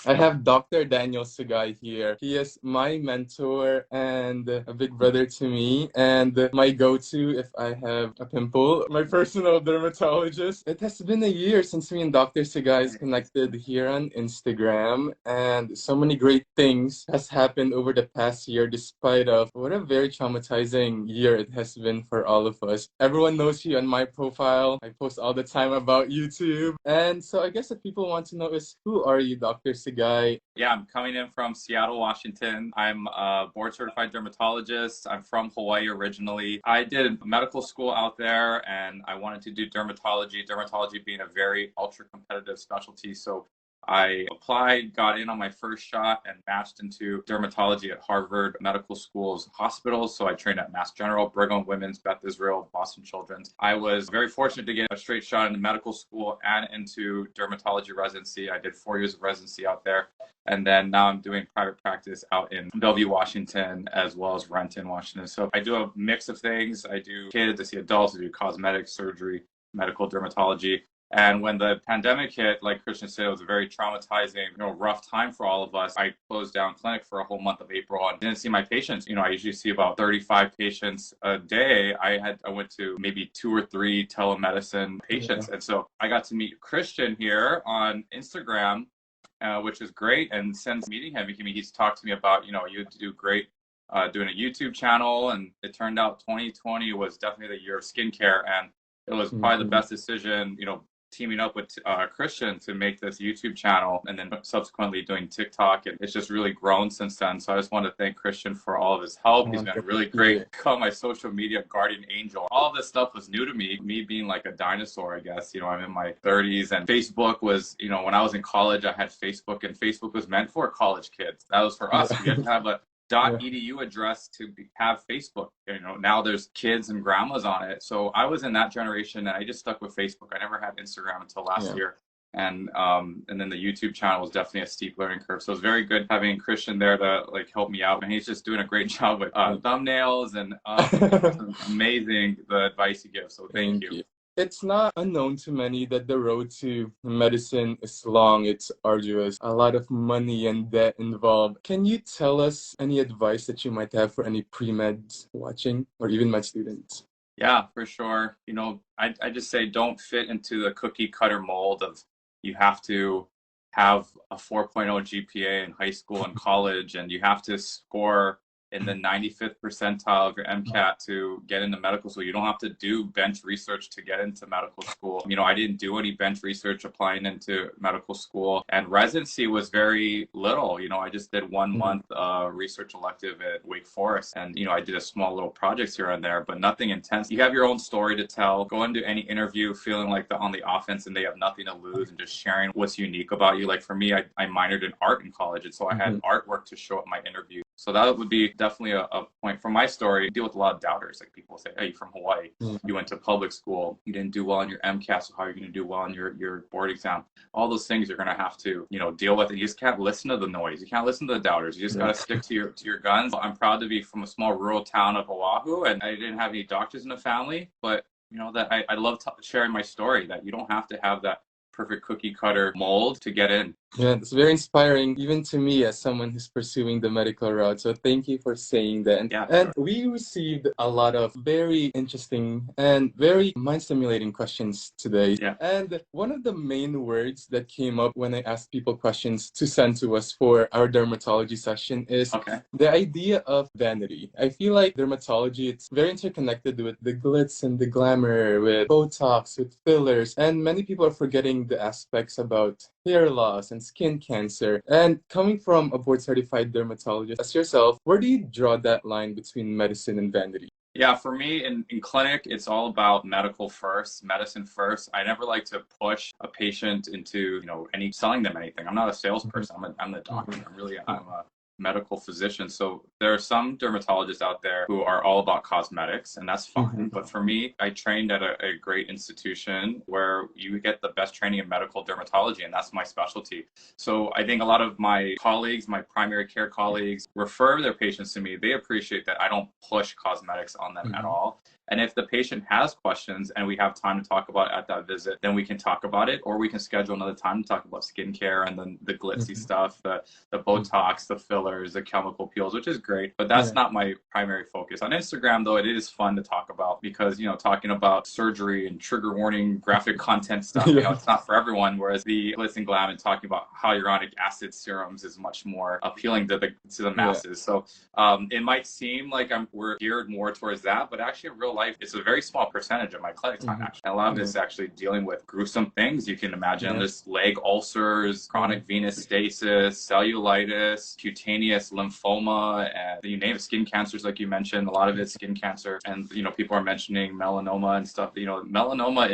I have Dr. Daniel Sugai here. He is my mentor and a big brother to me, and my go-to if I have a pimple, my personal dermatologist. It has been a year since me and Dr. Sugai is connected here on Instagram, and so many great things has happened over the past year despite of what a very traumatizing year it has been for all of us. Everyone knows you on my profile. I post all the time about YouTube. And so I guess if people want to know is who are you, Dr. Sugai? Yeah, I'm coming in from Seattle, Washington. I'm a board certified dermatologist. I'm from Hawaii originally. I did medical school out there and I wanted to do dermatology being a very ultra competitive specialty. So I applied, got in on my first shot, and matched into dermatology at Harvard Medical School's hospitals. So I trained at Mass General, Brigham Women's, Beth Israel, Boston Children's. I was very fortunate to get a straight shot into medical school and into dermatology residency. I did 4 years of residency out there. And then now I'm doing private practice out in Bellevue, Washington, as well as Renton, Washington. So I do a mix of things. I do kids, I see adults, I do cosmetic, surgery, medical dermatology. And when the pandemic hit, like Christian said, it was a very traumatizing, rough time for all of us. I closed down clinic for a whole month of April and didn't see my patients. I usually see about 35 patients a day. I went to maybe 2 or 3 telemedicine patients. And so I got to meet Christian here on Instagram, which is great. And since meeting him, he's talked to me about, you do great doing a YouTube channel. And it turned out 2020 was definitely the year of skincare. And it was probably the best decision, teaming up with Christian to make this YouTube channel and then subsequently doing TikTok. And it's just really grown since then. So I just want to thank Christian for all of his help. He's been really great. Call my social media guardian angel. All of this stuff was new to me being like a dinosaur, I guess. I'm in my 30s and Facebook was, when I was in college, I had Facebook and Facebook was meant for college kids. That was for us. We had to have a .edu address to have Facebook. Now there's kids and grandmas on it. So I was in that generation and I just stuck with Facebook. I never had Instagram until last year. And then the YouTube channel was definitely a steep learning curve. So it's very good having Christian there to help me out. And he's just doing a great job with thumbnails and amazing the advice he gives. So thank you. It's not unknown to many that the road to medicine is long, it's arduous, a lot of money and debt involved. Can you tell us any advice that you might have for any pre-meds watching or even med students? Yeah, for sure. I just say don't fit into the cookie cutter mold of you have to have a 4.0 GPA in high school and college, and you have to score in the 95th percentile of your MCAT to get into medical school. You don't have to do bench research to get into medical school. I didn't do any bench research applying into medical school, and residency was very little. I just did 1 month research elective at Wake Forest, and I did a small little projects here and there, but nothing intense. You have your own story to tell. Go into any interview feeling like they're on the offense and they have nothing to lose and just sharing what's unique about you. Like for me, I minored in art in college, and so I had artwork to show at my interview. So that would be definitely a point from my story. I deal with a lot of doubters. Like people say, hey, you're from Hawaii. You went to public school. You didn't do well on your MCAT. So how are you going to do well on your board exam? All those things you're going to have to, deal with. And you just can't listen to the noise. You can't listen to the doubters. You just got to stick to your guns. I'm proud to be from a small rural town of Oahu, and I didn't have any doctors in the family. But, that I love sharing my story, that you don't have to have that perfect cookie cutter mold to get in. Yeah, it's very inspiring, even to me as someone who's pursuing the medical route. So thank you for saying that. And we received a lot of very interesting and very mind-stimulating questions today. And one of the main words that came up when I asked people questions to send to us for our dermatology session is the idea of vanity. I feel like dermatology, it's very interconnected with the glitz and the glamour, with botox, with fillers, and many people are forgetting the aspects about hair loss and skin cancer. And coming from a board-certified dermatologist as yourself, where do you draw that line between medicine and vanity? Yeah, for me in clinic, it's all about medical first, medicine first. I never like to push a patient into, selling them anything. I'm not a salesperson. I'm the doctor. I'm a medical physician. So there are some dermatologists out there who are all about cosmetics, and that's fine. But for me, I trained at a great institution where you get the best training in medical dermatology, and that's my specialty. So I think a lot of my colleagues, my primary care colleagues, refer their patients to me. They appreciate that I don't push cosmetics on them at all. And if the patient has questions and we have time to talk about it at that visit, then we can talk about it, or we can schedule another time to talk about skincare and then the glitzy stuff, the botox, the fillers, the chemical peels, which is great. But that's not my primary focus. On Instagram, though, it is fun to talk about because, you know, talking about surgery and trigger warning, graphic content stuff, you know, it's not for everyone. Whereas the glitz and glam and talking about hyaluronic acid serums is much more appealing to the masses. So it might seem like we're geared more towards that, but actually in real life, it's a very small percentage of my clinic time. Actually, and a lot of it is actually dealing with gruesome things. You can imagine this leg ulcers, chronic venous stasis, cellulitis, cutaneous lymphoma, and you name it, skin cancers, like you mentioned. A lot of it's skin cancer, and you know, people are mentioning melanoma and stuff. You know, melanoma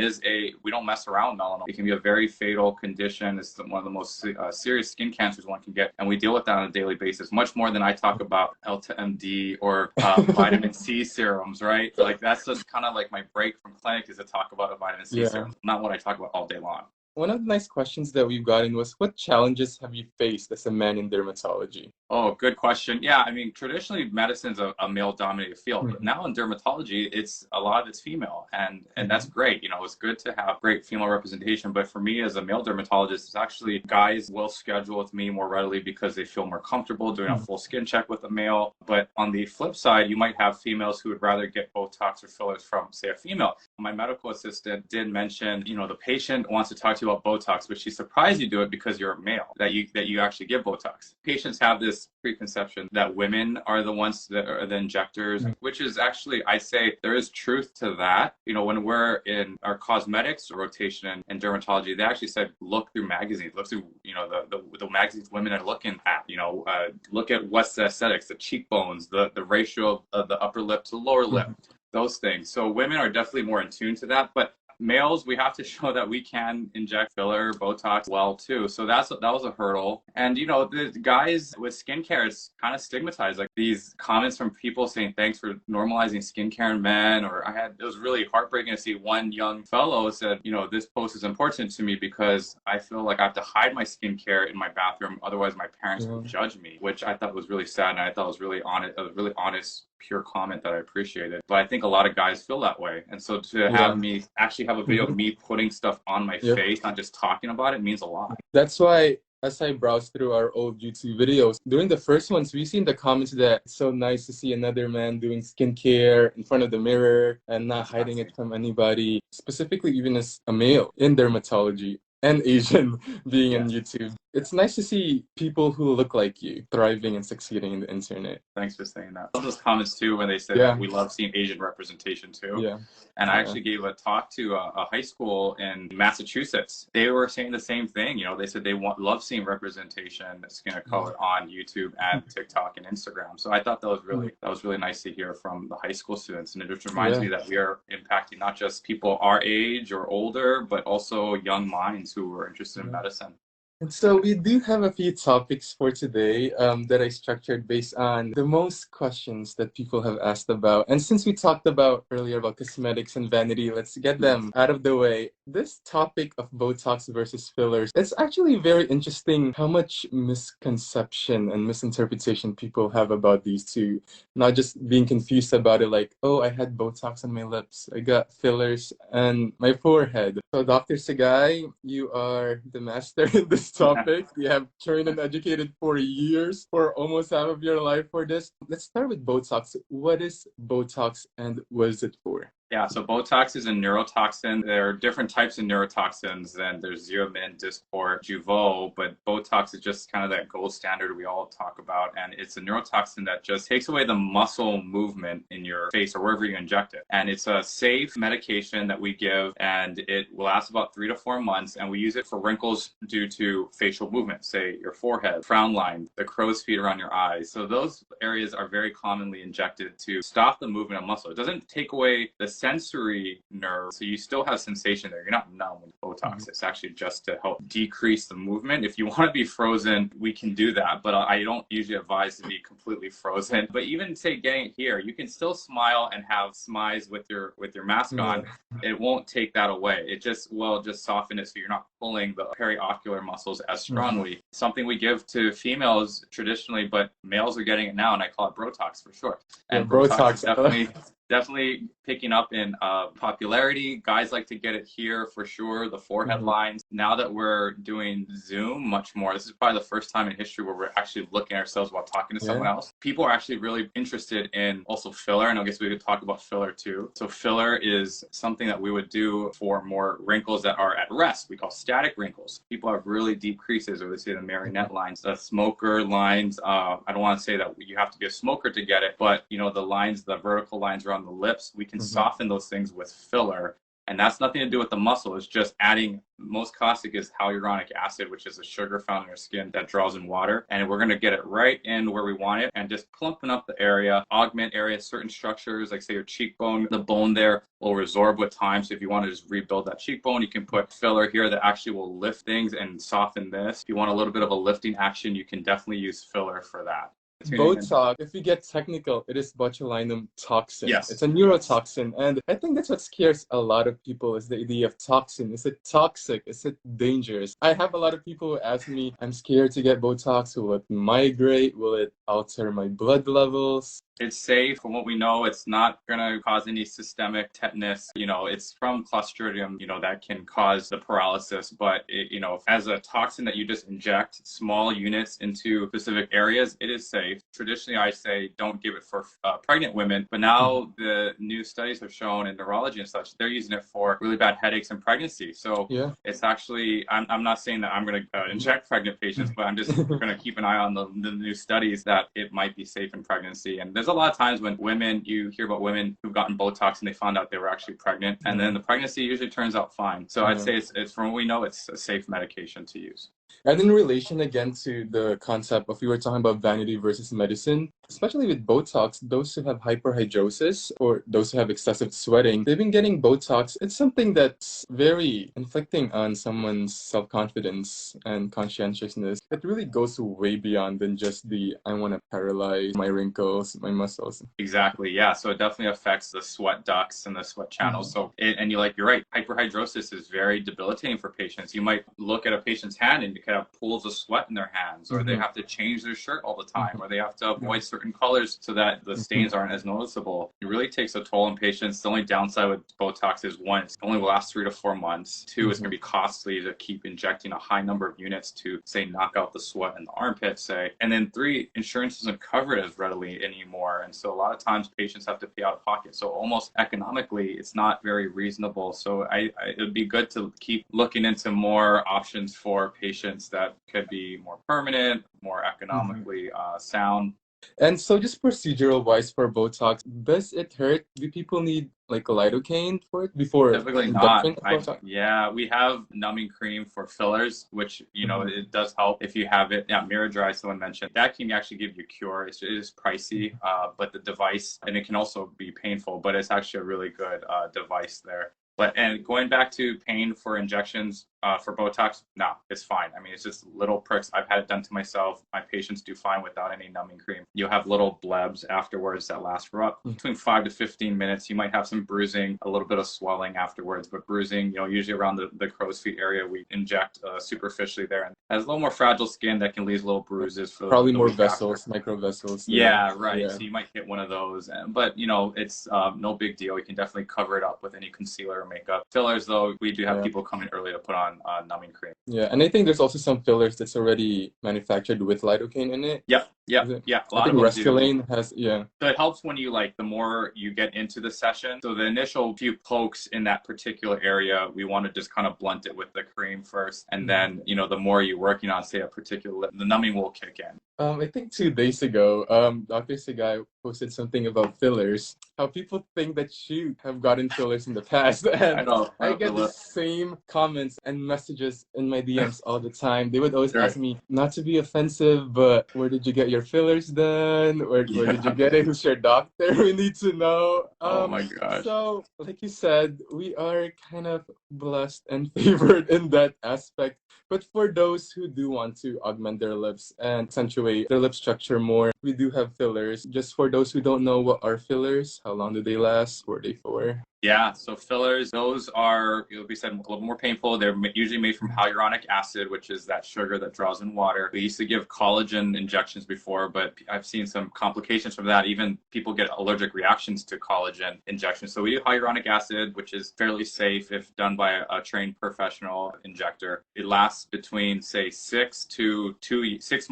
we don't mess around with melanoma. It can be a very fatal condition. It's one of the most serious skin cancers one can get, and we deal with that on a daily basis, much more than I talk about LTMD or vitamin C serums, right? Like that's just kind of like my break from clinic is to talk about a vitamin C serum, not what I talk about all day long. One of the nice questions that we've gotten was, what challenges have you faced as a man in dermatology? Oh, good question. Yeah, I mean, traditionally medicine's a male-dominated field, but now in dermatology, a lot of it's female, and that's great. You know, it's good to have great female representation. But for me as a male dermatologist, it's actually guys will schedule with me more readily because they feel more comfortable doing a full skin check with a male. But on the flip side, you might have females who would rather get Botox or fillers from, say, a female. My medical assistant did mention, you know, the patient wants to talk to you about Botox, but she's surprised you do it because you're a male, that you actually give Botox. Patients have this preconception that women are the ones that are the injectors, which is actually, I say there is truth to that. You know, when we're in our cosmetics rotation in dermatology, they actually said, look through magazines, look through, you know, the magazines women are looking at, you know, look at what's the aesthetics, the cheekbones, the ratio of the upper lip to lower lip, those things. So women are definitely more in tune to that, but males, we have to show that we can inject filler, Botox well too. So that was a hurdle. And you know, the guys with skincare is kind of stigmatized. Like these comments from people saying thanks for normalizing skincare in men, or it was really heartbreaking to see one young fellow said, you know, this post is important to me because I feel like I have to hide my skincare in my bathroom, otherwise my parents will judge me, which I thought was really sad, and I thought was really honest, pure comment that I appreciated. But I think a lot of guys feel that way. And so to have me actually have a video of me putting stuff on my face, not just talking about it, means a lot. That's why as I browse through our old YouTube videos, during the first ones, we see in the comments that it's so nice to see another man doing skincare in front of the mirror and not hiding it from anybody, specifically even as a male in dermatology and Asian being in YouTube. It's nice to see people who look like you thriving and succeeding in the internet. Thanks for saying that. I love those comments too when they said that we love seeing Asian representation too. And I actually gave a talk to a high school in Massachusetts. They were saying the same thing. You know, they said they love seeing representation, skin of color on YouTube and TikTok and Instagram. So I thought that was really nice to hear from the high school students. And it just reminds me that we are impacting not just people our age or older, but also young minds who are interested in medicine. And so we do have a few topics for today that I structured based on the most questions that people have asked about. And since we talked about earlier about cosmetics and vanity, let's get them out of the way. This topic of Botox versus fillers, it's actually very interesting how much misconception and misinterpretation people have about these two. Not just being confused about it like, oh, I had Botox on my lips, I got fillers on my forehead. So Dr. Sugai, you are the master in this topic. You have trained and educated for years, for almost half of your life for this. Let's start with Botox. What is Botox and what is it for? Yeah, so Botox is a neurotoxin. There are different types of neurotoxins, and there's Xeomin, Dysport, Jeuveau, but Botox is just kind of that gold standard we all talk about, and it's a neurotoxin that just takes away the muscle movement in your face or wherever you inject it. And it's a safe medication that we give, and it will last about 3 to 4 months, and we use it for wrinkles due to facial movement, say your forehead, frown line, the crow's feet around your eyes. So those areas are very commonly injected to stop the movement of muscle. It doesn't take away the sensory nerve, so you still have sensation there. You're not numb with Botox. It's actually just to help decrease the movement. If you want to be frozen, we can do that, but I don't usually advise to be completely frozen. But even say getting it here, you can still smile and have smiles with your mask on. It won't take that away. It just will just soften it so you're not pulling the periocular muscles as strongly. Something we give to females traditionally, but males are getting it now, and I call it Botox for sure. And Botox is definitely picking up in popularity. Guys like to get it here for sure, the forehead lines. Now that we're doing Zoom much more, this is probably the first time in history where we're actually looking at ourselves while talking to someone else. People are actually really interested in also filler, and I guess we could talk about filler too. So filler is something that we would do for more wrinkles that are at rest. We call static wrinkles. People have really deep creases, or they say the marionette lines, the smoker lines. I don't want to say that you have to be a smoker to get it, but you know, the lines, the vertical lines around the lips, we can soften those things with filler. And that's nothing to do with the muscle. It's just adding, most caustic is hyaluronic acid, which is a sugar found in our skin that draws in water. And we're going to get it right in where we want it and just plumping up the area, augment areas, certain structures, like say your cheekbone, the bone there will resorb with time. So if you want to just rebuild that cheekbone, you can put filler here that actually will lift things and soften this. If you want a little bit of a lifting action, you can definitely use filler for that. Botox, if we get technical, it is botulinum toxin. Yes. It's a neurotoxin. And I think that's what scares a lot of people is the idea of toxin. Is it toxic? Is it dangerous? I have a lot of people who ask me, I'm scared to get Botox. Will it migrate? Will it alter my blood levels? It's safe. From what we know, it's not going to cause any systemic tetanus. You know, it's from Clostridium, you know, that can cause the paralysis. But, you know, as a toxin that you just inject small units into specific areas, it is safe. Traditionally, I say don't give it for pregnant women. But now the new studies have shown in neurology and such, they're using it for really bad headaches in pregnancy. So it's actually, I'm not saying that I'm going to inject pregnant patients, but I'm just going to keep an eye on the new studies that it might be safe in pregnancy. And there's a lot of times when women, you hear about women who've gotten Botox and they found out they were actually pregnant, and then the pregnancy usually turns out fine. So I'd say it's from what we know, it's a safe medication to use. And in relation again to the concept of, we were talking about vanity versus medicine, especially with Botox, those who have hyperhidrosis or those who have excessive sweating, they've been getting Botox. It's something that's very inflicting on someone's self-confidence and conscientiousness. It really goes way beyond than just the, I want to paralyze my wrinkles, my muscles. Exactly, yeah. So it definitely affects the sweat ducts and the sweat channels. So, you're right, hyperhidrosis is very debilitating for patients. You might look at a patient's hand and you could have pools of sweat in their hands, or they have to change their shirt all the time, or they have to avoid certain colors so that the stains aren't as noticeable. It really takes a toll on patients. The only downside with Botox is one, it only lasts 3 to 4 months. Two, it's going to be costly to keep injecting a high number of units to, say, knock out the sweat in the armpit, say. And then 3, insurance doesn't cover it as readily anymore. And so a lot of times patients have to pay out of pocket. So almost economically, it's not very reasonable. So it would be good to keep looking into more options for patients that could be more permanent, more economically sound. And so just procedural wise for Botox, does it hurt? Do people need like a lidocaine for it before Typically injection not. of Botox? Yeah, we have numbing cream for fillers, which, you know, it does help if you have it. Yeah, mirror dry, someone mentioned. That can actually give you a cure. It is pricey, but the device, and it can also be painful, but it's actually a really good device there. And going back to pain for injections for Botox, no, it's fine. I mean, it's just little pricks. I've had it done to myself. My patients do fine without any numbing cream. You'll have little blebs afterwards that last for up between 5 to 15 minutes. You might have some bruising, a little bit of swelling afterwards, but bruising, you know, usually around the crow's feet area, we inject superficially there. And has a little more fragile skin that can leave little bruises. For probably more vessels, micro vessels. Yeah, right. So you might hit one of those, but you know, it's no big deal. We can definitely cover it up with any concealer or makeup. Fillers, though, we do have people come in early to put on numbing cream. Yeah, and I think there's also some fillers that's already manufactured with lidocaine in it. Yeah. A lot of them Restylane has, So it helps when you the more you get into the session. So the initial few pokes in that particular area, we want to just kind of blunt it with the cream first, and then, you know, the more you're working on, say, a particular, the numbing will kick in. I think 2 days ago, Dr. Sugai posted something about fillers. How people think that you have gotten fillers in the past. And I get the same comments and messages in my DMs all the time. They would always ask me, not to be offensive, but where did you get your your fillers done? Where did you Yeah. get it? Who's your doctor? We need to know. Oh my gosh. So like you said, we are kind of blessed and favored in that aspect. But for those who do want to augment their lips and accentuate their lip structure more, we do have fillers. Just for those who don't know, what are fillers? How long do they last? What are they for? Yeah, so fillers, those are, we said, a little more painful. They're usually made from hyaluronic acid, which is that sugar that draws in water. We used to give collagen injections before, but I've seen some complications from that. Even people get allergic reactions to collagen injections. So we do hyaluronic acid, which is fairly safe if done by a trained professional injector. It lasts between, say, 6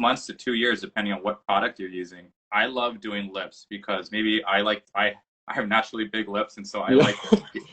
months to 2 years, depending on what product you're using. I love doing lips because maybe I have naturally big lips, and so I like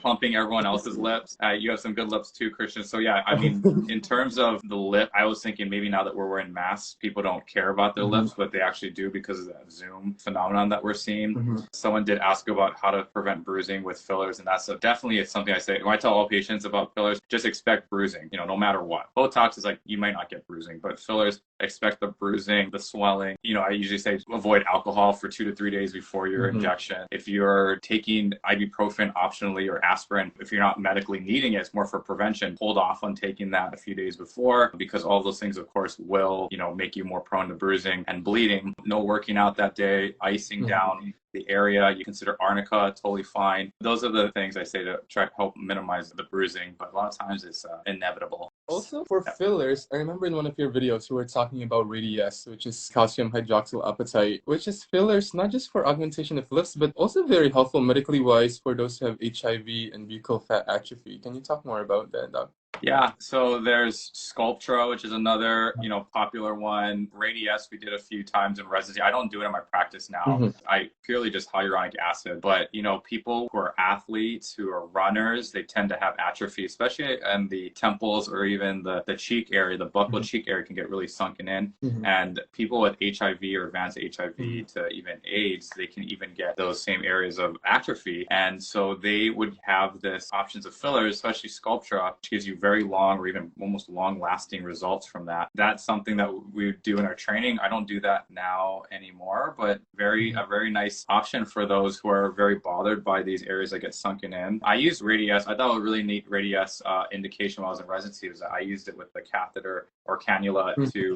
plumping everyone else's lips. You have some good lips too, Christian. So yeah, I mean, in terms of the lip, I was thinking maybe now that we're wearing masks, people don't care about their lips, but they actually do because of that Zoom phenomenon that we're seeing. Someone did ask about how to prevent bruising with fillers, and that's definitely something I say. When I tell all patients about fillers, just expect bruising, no matter what. Botox is like, you might not get bruising, but fillers, expect the bruising, the swelling. I usually say avoid alcohol for 2 to 3 days before your injection. If you're taking ibuprofen optionally or aspirin, if you're not medically needing it, it's more for prevention. Hold off on taking that a few days before, because all those things, of course, will, make you more prone to bruising and bleeding. No working out that day, icing down the area. You consider arnica, totally fine. Those are the things I say to try to help minimize the bruising, but a lot of times it's inevitable. Also, for fillers, I remember in one of your videos you were talking about radius, which is calcium hydroxyl apatite, which is fillers not just for augmentation of lips, but also very helpful medically wise for those who have HIV and buccal fat atrophy. Can you talk more about that, Doc? Yeah, so there's Sculptra, which is another, popular one. Radius, we did a few times in residency. I don't do it in my practice now. I purely just hyaluronic acid. But, people who are athletes, who are runners, they tend to have atrophy, especially in the temples or even the cheek area. The buccal cheek area can get really sunken in. And people with HIV or advanced HIV to even AIDS, they can even get those same areas of atrophy. And so they would have this options of fillers, especially Sculptra, which gives you very long or even almost long-lasting results from that. That's something that we do in our training. I don't do that now anymore, but a very nice option for those who are very bothered by these areas that get sunken in. I used Radius. I thought a really neat Radius indication while I was in residency was that I used it with the catheter or cannula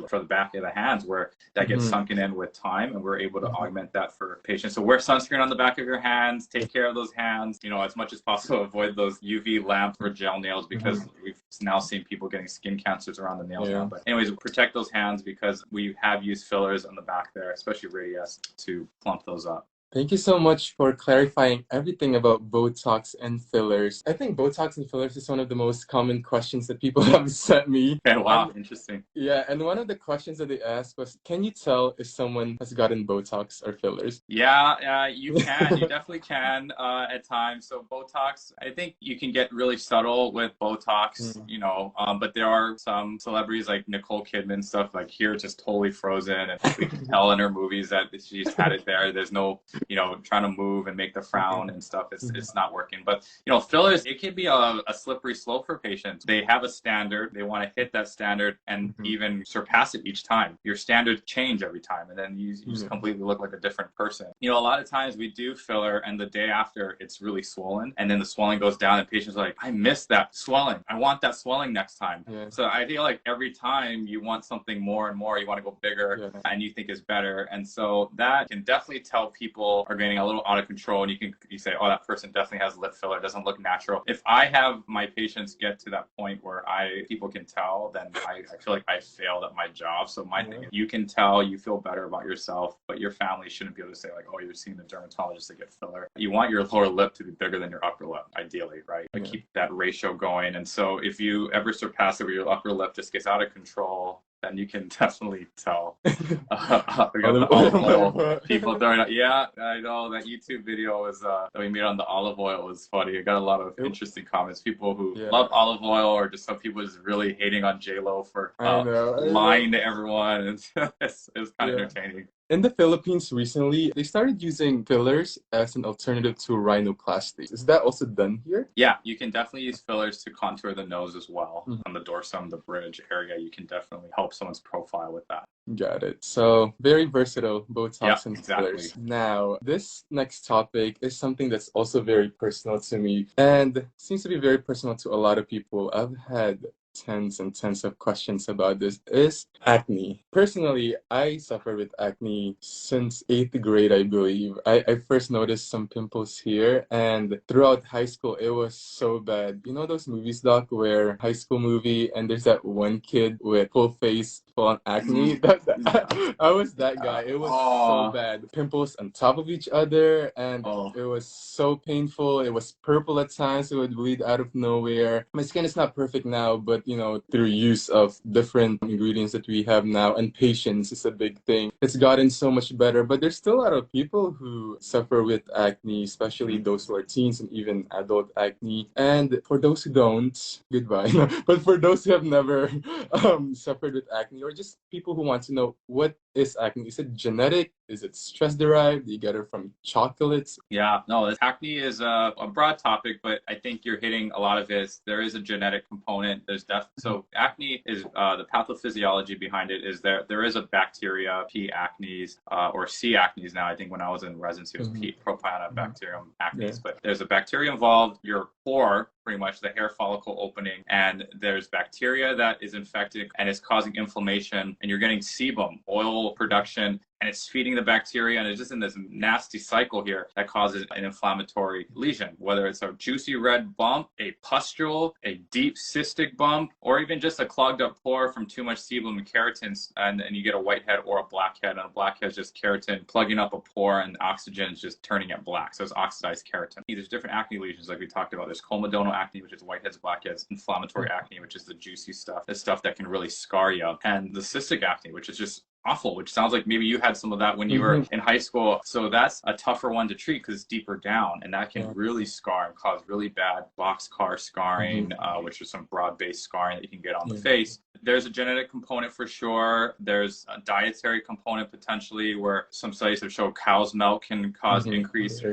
for the back of the hands, where that gets sunken in with time, and we're able to augment that for patients. So wear sunscreen on the back of your hands, take care of those hands, as much as possible. Avoid those UV lamps or gel nails, because we've now seen people getting skin cancers around the nails now. But anyways, protect those hands, because we have used fillers on the back there, especially Radius, to plump those up. Thank you so much for clarifying everything about Botox and fillers. I think Botox and fillers is one of the most common questions that people have sent me. Okay, wow, interesting. Yeah, and one of the questions that they asked was, can you tell if someone has gotten Botox or fillers? Yeah, you can. You definitely can at times. So Botox, I think you can get really subtle with Botox, but there are some celebrities like Nicole Kidman, stuff like here, just totally frozen. And we can tell in her movies that she's had it there. There's no, trying to move and make the frown and stuff. It's not working. But, fillers, it can be a slippery slope for patients. They have a standard. They want to hit that standard and even surpass it each time. Your standards change every time, and then you just completely look like a different person. A lot of times we do filler, and the day after it's really swollen, and then the swelling goes down, and patients are like, I miss that swelling. I want that swelling next time. So I feel like every time you want something more and more, you want to go bigger, and you think is better. And so that can definitely tell people are getting a little out of control, and you say, oh, that person definitely has lip filler. It doesn't look natural. If I have my patients get to that point where people can tell, then I feel like I failed at my job. So my thing is, you can tell, you feel better about yourself, but your family shouldn't be able to say like, oh, you're seeing the dermatologist to get filler. You want your lower lip to be bigger than your upper lip, ideally, right? Like keep that ratio going. And so if you ever surpass it where your upper lip just gets out of control, then you can definitely tell. The olive oil, people throwing out. Yeah, I know that YouTube video was that we made on the olive oil was funny. I got a lot of interesting comments. People who love olive oil, or just some people just really hating on J-Lo for lying to everyone. And it was kind of entertaining. In the Philippines recently, they started using fillers as an alternative to rhinoplasty. Is that also done here? Yeah, you can definitely use fillers to contour the nose as well. On the dorsum, the bridge area, you can definitely help someone's profile with that. Got it. So very versatile, Yeah, botox and exactly. fillers. Now, this next topic is something that's also very personal to me and seems to be very personal to a lot of people. I've had tens and tens of questions about this is acne. Personally, I suffer with acne since 8th grade, I believe. I first noticed some pimples here, and throughout high school, it was so bad. You know those movies, Doc, where high school movie and there's that one kid with full face, full on acne? I was that guy. It was so bad. Pimples on top of each other, and it was so painful. It was purple at times. It would bleed out of nowhere. My skin is not perfect now, but you know, through use of different ingredients that we have now, and patience is a big thing. It's gotten so much better, but there's still a lot of people who suffer with acne, especially those who are teens and even adult acne. And for those who don't, goodbye. But for those who have never suffered with acne, or just people who want to know what is acne, is it genetic? Is it stress derived? Do you get it from chocolates? Yeah, no, acne is a broad topic, but I think you're hitting a lot of it. There is a genetic component. There's so acne is the pathophysiology behind it is there is a bacteria, P. acnes, or C. acnes now. I think when I was in residency, it was P. propionibacterium acnes. But there's a bacteria involved. Your pore, pretty much the hair follicle opening, and there's bacteria that is infected and is causing inflammation, and you're getting sebum, oil production, and it's feeding the bacteria, and it's just in this nasty cycle here that causes an inflammatory lesion, whether it's a juicy red bump, a pustule, a deep cystic bump, or even just a clogged up pore from too much sebum and keratin, and you get a white head or a black head, and a black head is just keratin plugging up a pore, and oxygen is just turning it black, so it's oxidized keratin. There's different acne lesions like we talked about. There's comedonal acne, which is whiteheads, blackheads, inflammatory acne, which is the juicy stuff, the stuff that can really scar you, and the cystic acne, which is just awful, which sounds like maybe you had some of that when you were in high school. So that's a tougher one to treat because it's deeper down, and that can really scar and cause really bad boxcar scarring, which is some broad-based scarring that you can get on the face. There's a genetic component for sure. There's a dietary component potentially, where some studies have shown cow's milk can cause increased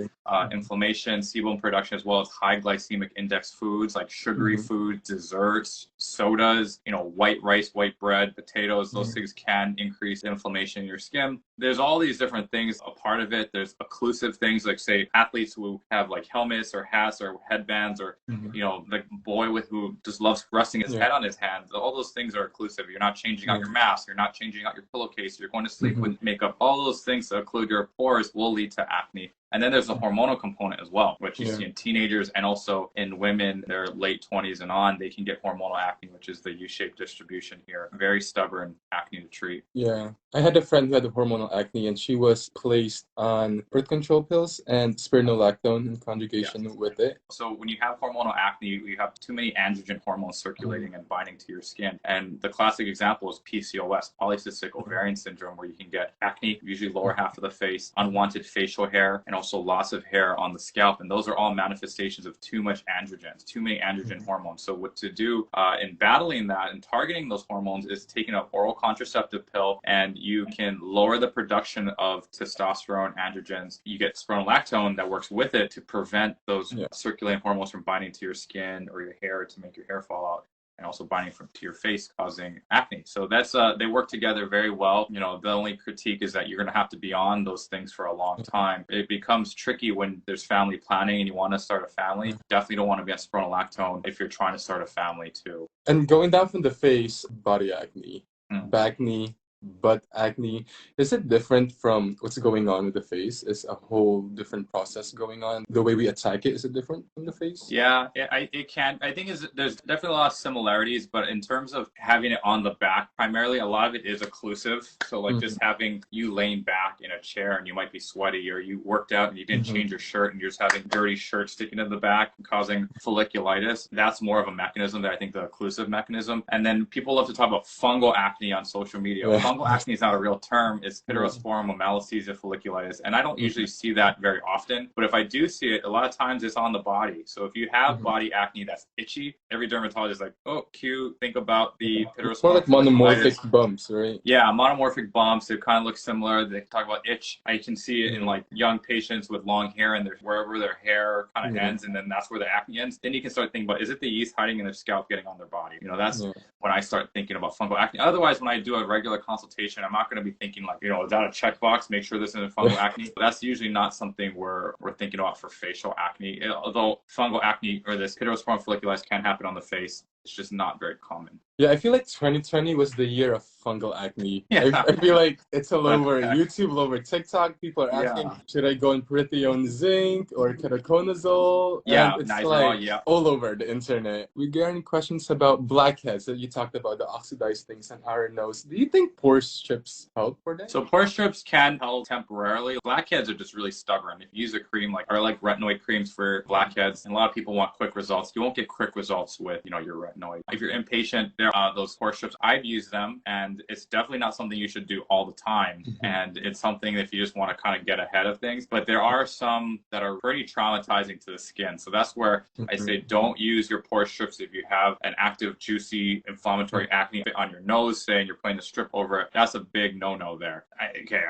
inflammation, sebum production, as well as high glycemic index foods like sugary foods, desserts, sodas, you know, white rice, white bread, potatoes. Those things can increase inflammation in your skin. There's all these different things a part of it. There's occlusive things like, say, athletes who have like helmets or hats or headbands, or you know, the boy with who just loves resting his head on his hands. All those things are occlusive. You're not changing out your mask. You're not changing out your pillowcase. You're going to sleep with makeup. All those things that occlude your pores will lead to acne. And then there's the hormonal component as well, which you see in teenagers and also in women, their late 20s and on. They can get hormonal acne, which is the U-shaped distribution here. Very stubborn acne to treat. Yeah. I had a friend who had hormonal acne, and she was placed on birth control pills and spironolactone in conjugation with it. So when you have hormonal acne, you have too many androgen hormones circulating and binding to your skin. And the classic example is PCOS, polycystic ovarian syndrome, where you can get acne, usually lower half of the face, unwanted facial hair, and also loss of hair on the scalp. And those are all manifestations of too much androgens, too many androgen hormones. So what to do in battling that and targeting those hormones is taking an oral contraceptive pill, and you can lower the production of testosterone, androgens. You get spironolactone that works with it to prevent those circulating hormones from binding to your skin or your hair to make your hair fall out, and also binding to your face, causing acne. So that's they work together very well. You know, the only critique is that you're going to have to be on those things for a long time. It becomes tricky when there's family planning and you want to start a family. Definitely don't want to be on spironolactone if you're trying to start a family too. And going down from the face, body acne, backne, butt acne, is it different from what's going on with the face? Is a whole different process going on? The way we attack it, is it different from the face? Yeah, it can. I think there's definitely a lot of similarities, but in terms of having it on the back, primarily a lot of it is occlusive. So like just having you laying back in a chair and you might be sweaty, or you worked out and you didn't change your shirt and you're just having dirty shirt sticking in the back and causing folliculitis. That's more of a mechanism that I think the occlusive mechanism. And then people love to talk about fungal acne on social media. fungal acne is not a real term. It's Yeah. pityrosporum malassezia folliculitis. And I don't usually see that very often. But if I do see it, a lot of times it's on the body. So if you have body acne that's itchy, every dermatologist is like, oh, cute. Think about the It's more pityrosporum like folliculitis. monomorphic bumps, right? Yeah, monomorphic bumps. They kind of look similar. They talk about itch. I can see it in like young patients with long hair and wherever their hair kind of ends, and then that's where the acne ends. Then you can start thinking about, is it the yeast hiding in their scalp getting on their body? You know, that's when I start thinking about fungal acne. Otherwise, when I do a regular consultation, I'm not going to be thinking like, you know, is that a checkbox? Make sure this isn't fungal acne. That's usually not something we're thinking about for facial acne. Although fungal acne or this pityrosporum folliculitis can happen on the face, it's just not very common. Yeah, I feel like 2020 was the year of fungal acne. Yeah. I feel like it's all over YouTube, all over TikTok. People are asking, should I go on Proteone Zinc or ketoconazole? Yeah, And it's Nizoral, yeah. all over the internet. We get any questions about blackheads that you talked about, the oxidized things on our nose. Do you think pore strips help for that? So pore strips can help temporarily. Blackheads are just really stubborn. If you use a cream like retinoid creams for blackheads, and a lot of people want quick results, you won't get quick results with, you know, your retinoid. If you're impatient, there are those pore strips. I've used them, and it's definitely not something you should do all the time. And it's something if you just want to kind of get ahead of things. But there are some that are pretty traumatizing to the skin. So that's where I say don't use your pore strips if you have an active, juicy, inflammatory acne on your nose, saying you're putting a strip over it. That's a big no-no there.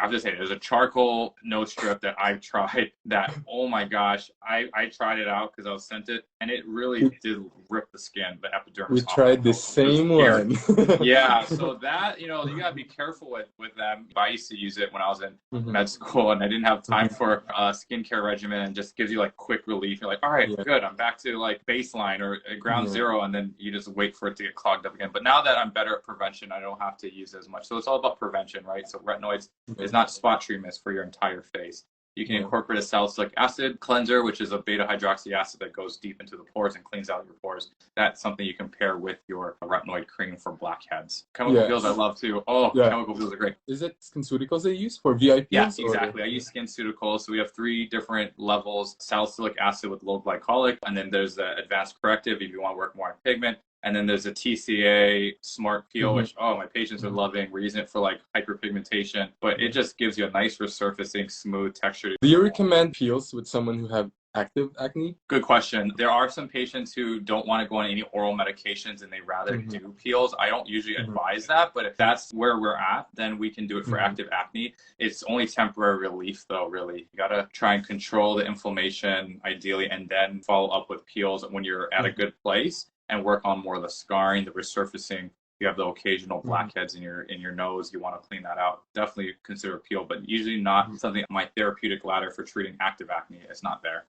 I'll just say there's a charcoal nose strip that I've tried that, oh my gosh, I tried it out because I was sent it, and it really did rip the skin, the epidermis. We tried the same one. Yeah, so that, you know, you gotta be careful with them. I used to use it when I was in med school, and I didn't have time for a skincare regimen, and just gives you like quick relief. You're like, all right, good, I'm back to like baseline or ground zero, and then you just wait for it to get clogged up again. But now that I'm better at prevention, I don't have to use as much. So it's all about prevention, right? So retinoids is not spot treatments for your entire face. You can incorporate a salicylic acid cleanser, which is a beta hydroxy acid that goes deep into the pores and cleans out your pores. That's something you can pair with your retinoid cream for blackheads. Chemical peels I love too. Chemical peels are great. Is it SkinCeuticals they use for VIPs? Yeah, exactly. I use SkinCeuticals. So we have 3 different levels: salicylic acid with low glycolic, and then there's the advanced corrective if you want to work more on pigment. And then there's a TCA Smart Peel, which, my patients are loving. We're using it for like hyperpigmentation, but it just gives you a nice resurfacing, smooth texture. Do you recommend peels with someone who have active acne? Good question. There are some patients who don't want to go on any oral medications and they rather do peels. I don't usually advise that, but if that's where we're at, then we can do it for active acne. It's only temporary relief though, really. You got to try and control the inflammation ideally, and then follow up with peels when you're at a good place, and work on more of the scarring, the resurfacing. You have the occasional blackheads in your nose, you want to clean that out. Definitely consider a peel, but usually not something on my therapeutic ladder for treating active acne. It's not there.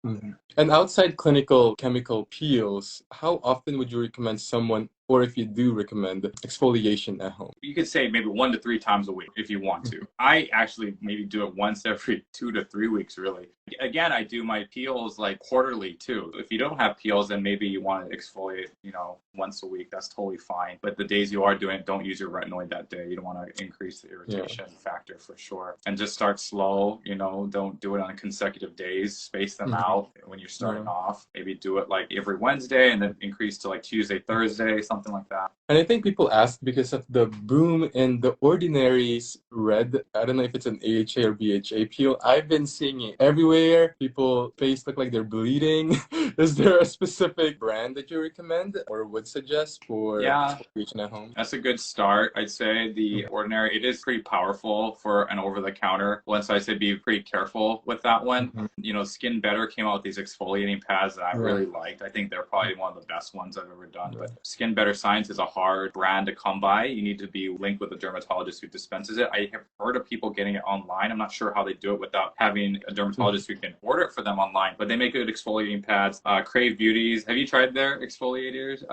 And outside clinical chemical peels, how often would you recommend someone, or if you do recommend, exfoliation at home? You could say maybe 1 to 3 times a week if you want to. I actually maybe do it once every 2 to 3 weeks, really. Again, I do my peels like quarterly too. If you don't have peels, then maybe you want to exfoliate, you know, once a week. That's totally fine. But the days you are doing it, don't use your retinoid that day. You don't want to increase the irritation factor for sure. And just start slow, you know, don't do it on consecutive days. Space them out when you're starting off. Maybe do it like every Wednesday and then increase to like Tuesday, Thursday, something like that. And I think people ask because of the boom in the Ordinary's red. I don't know if it's an AHA or BHA peel. I've been seeing it everywhere. People's face look like they're bleeding. Is there a specific brand that you recommend or would suggest for exfoliation at home? That's a good start. I'd say the Ordinary, it is pretty powerful for an over-the-counter one, so I'd say be pretty careful with that one. You know, Skin Better came out with these exfoliating pads that I really liked. I think they're probably one of the best ones I've ever done. But Skin Better Science is a hard brand to come by. You need to be linked with a dermatologist who dispenses it. I have heard of people getting it online. I'm not sure how they do it without having a dermatologist who can order it for them online, but they make good exfoliating pads. Crave Beauties. Have you tried their exfoliators?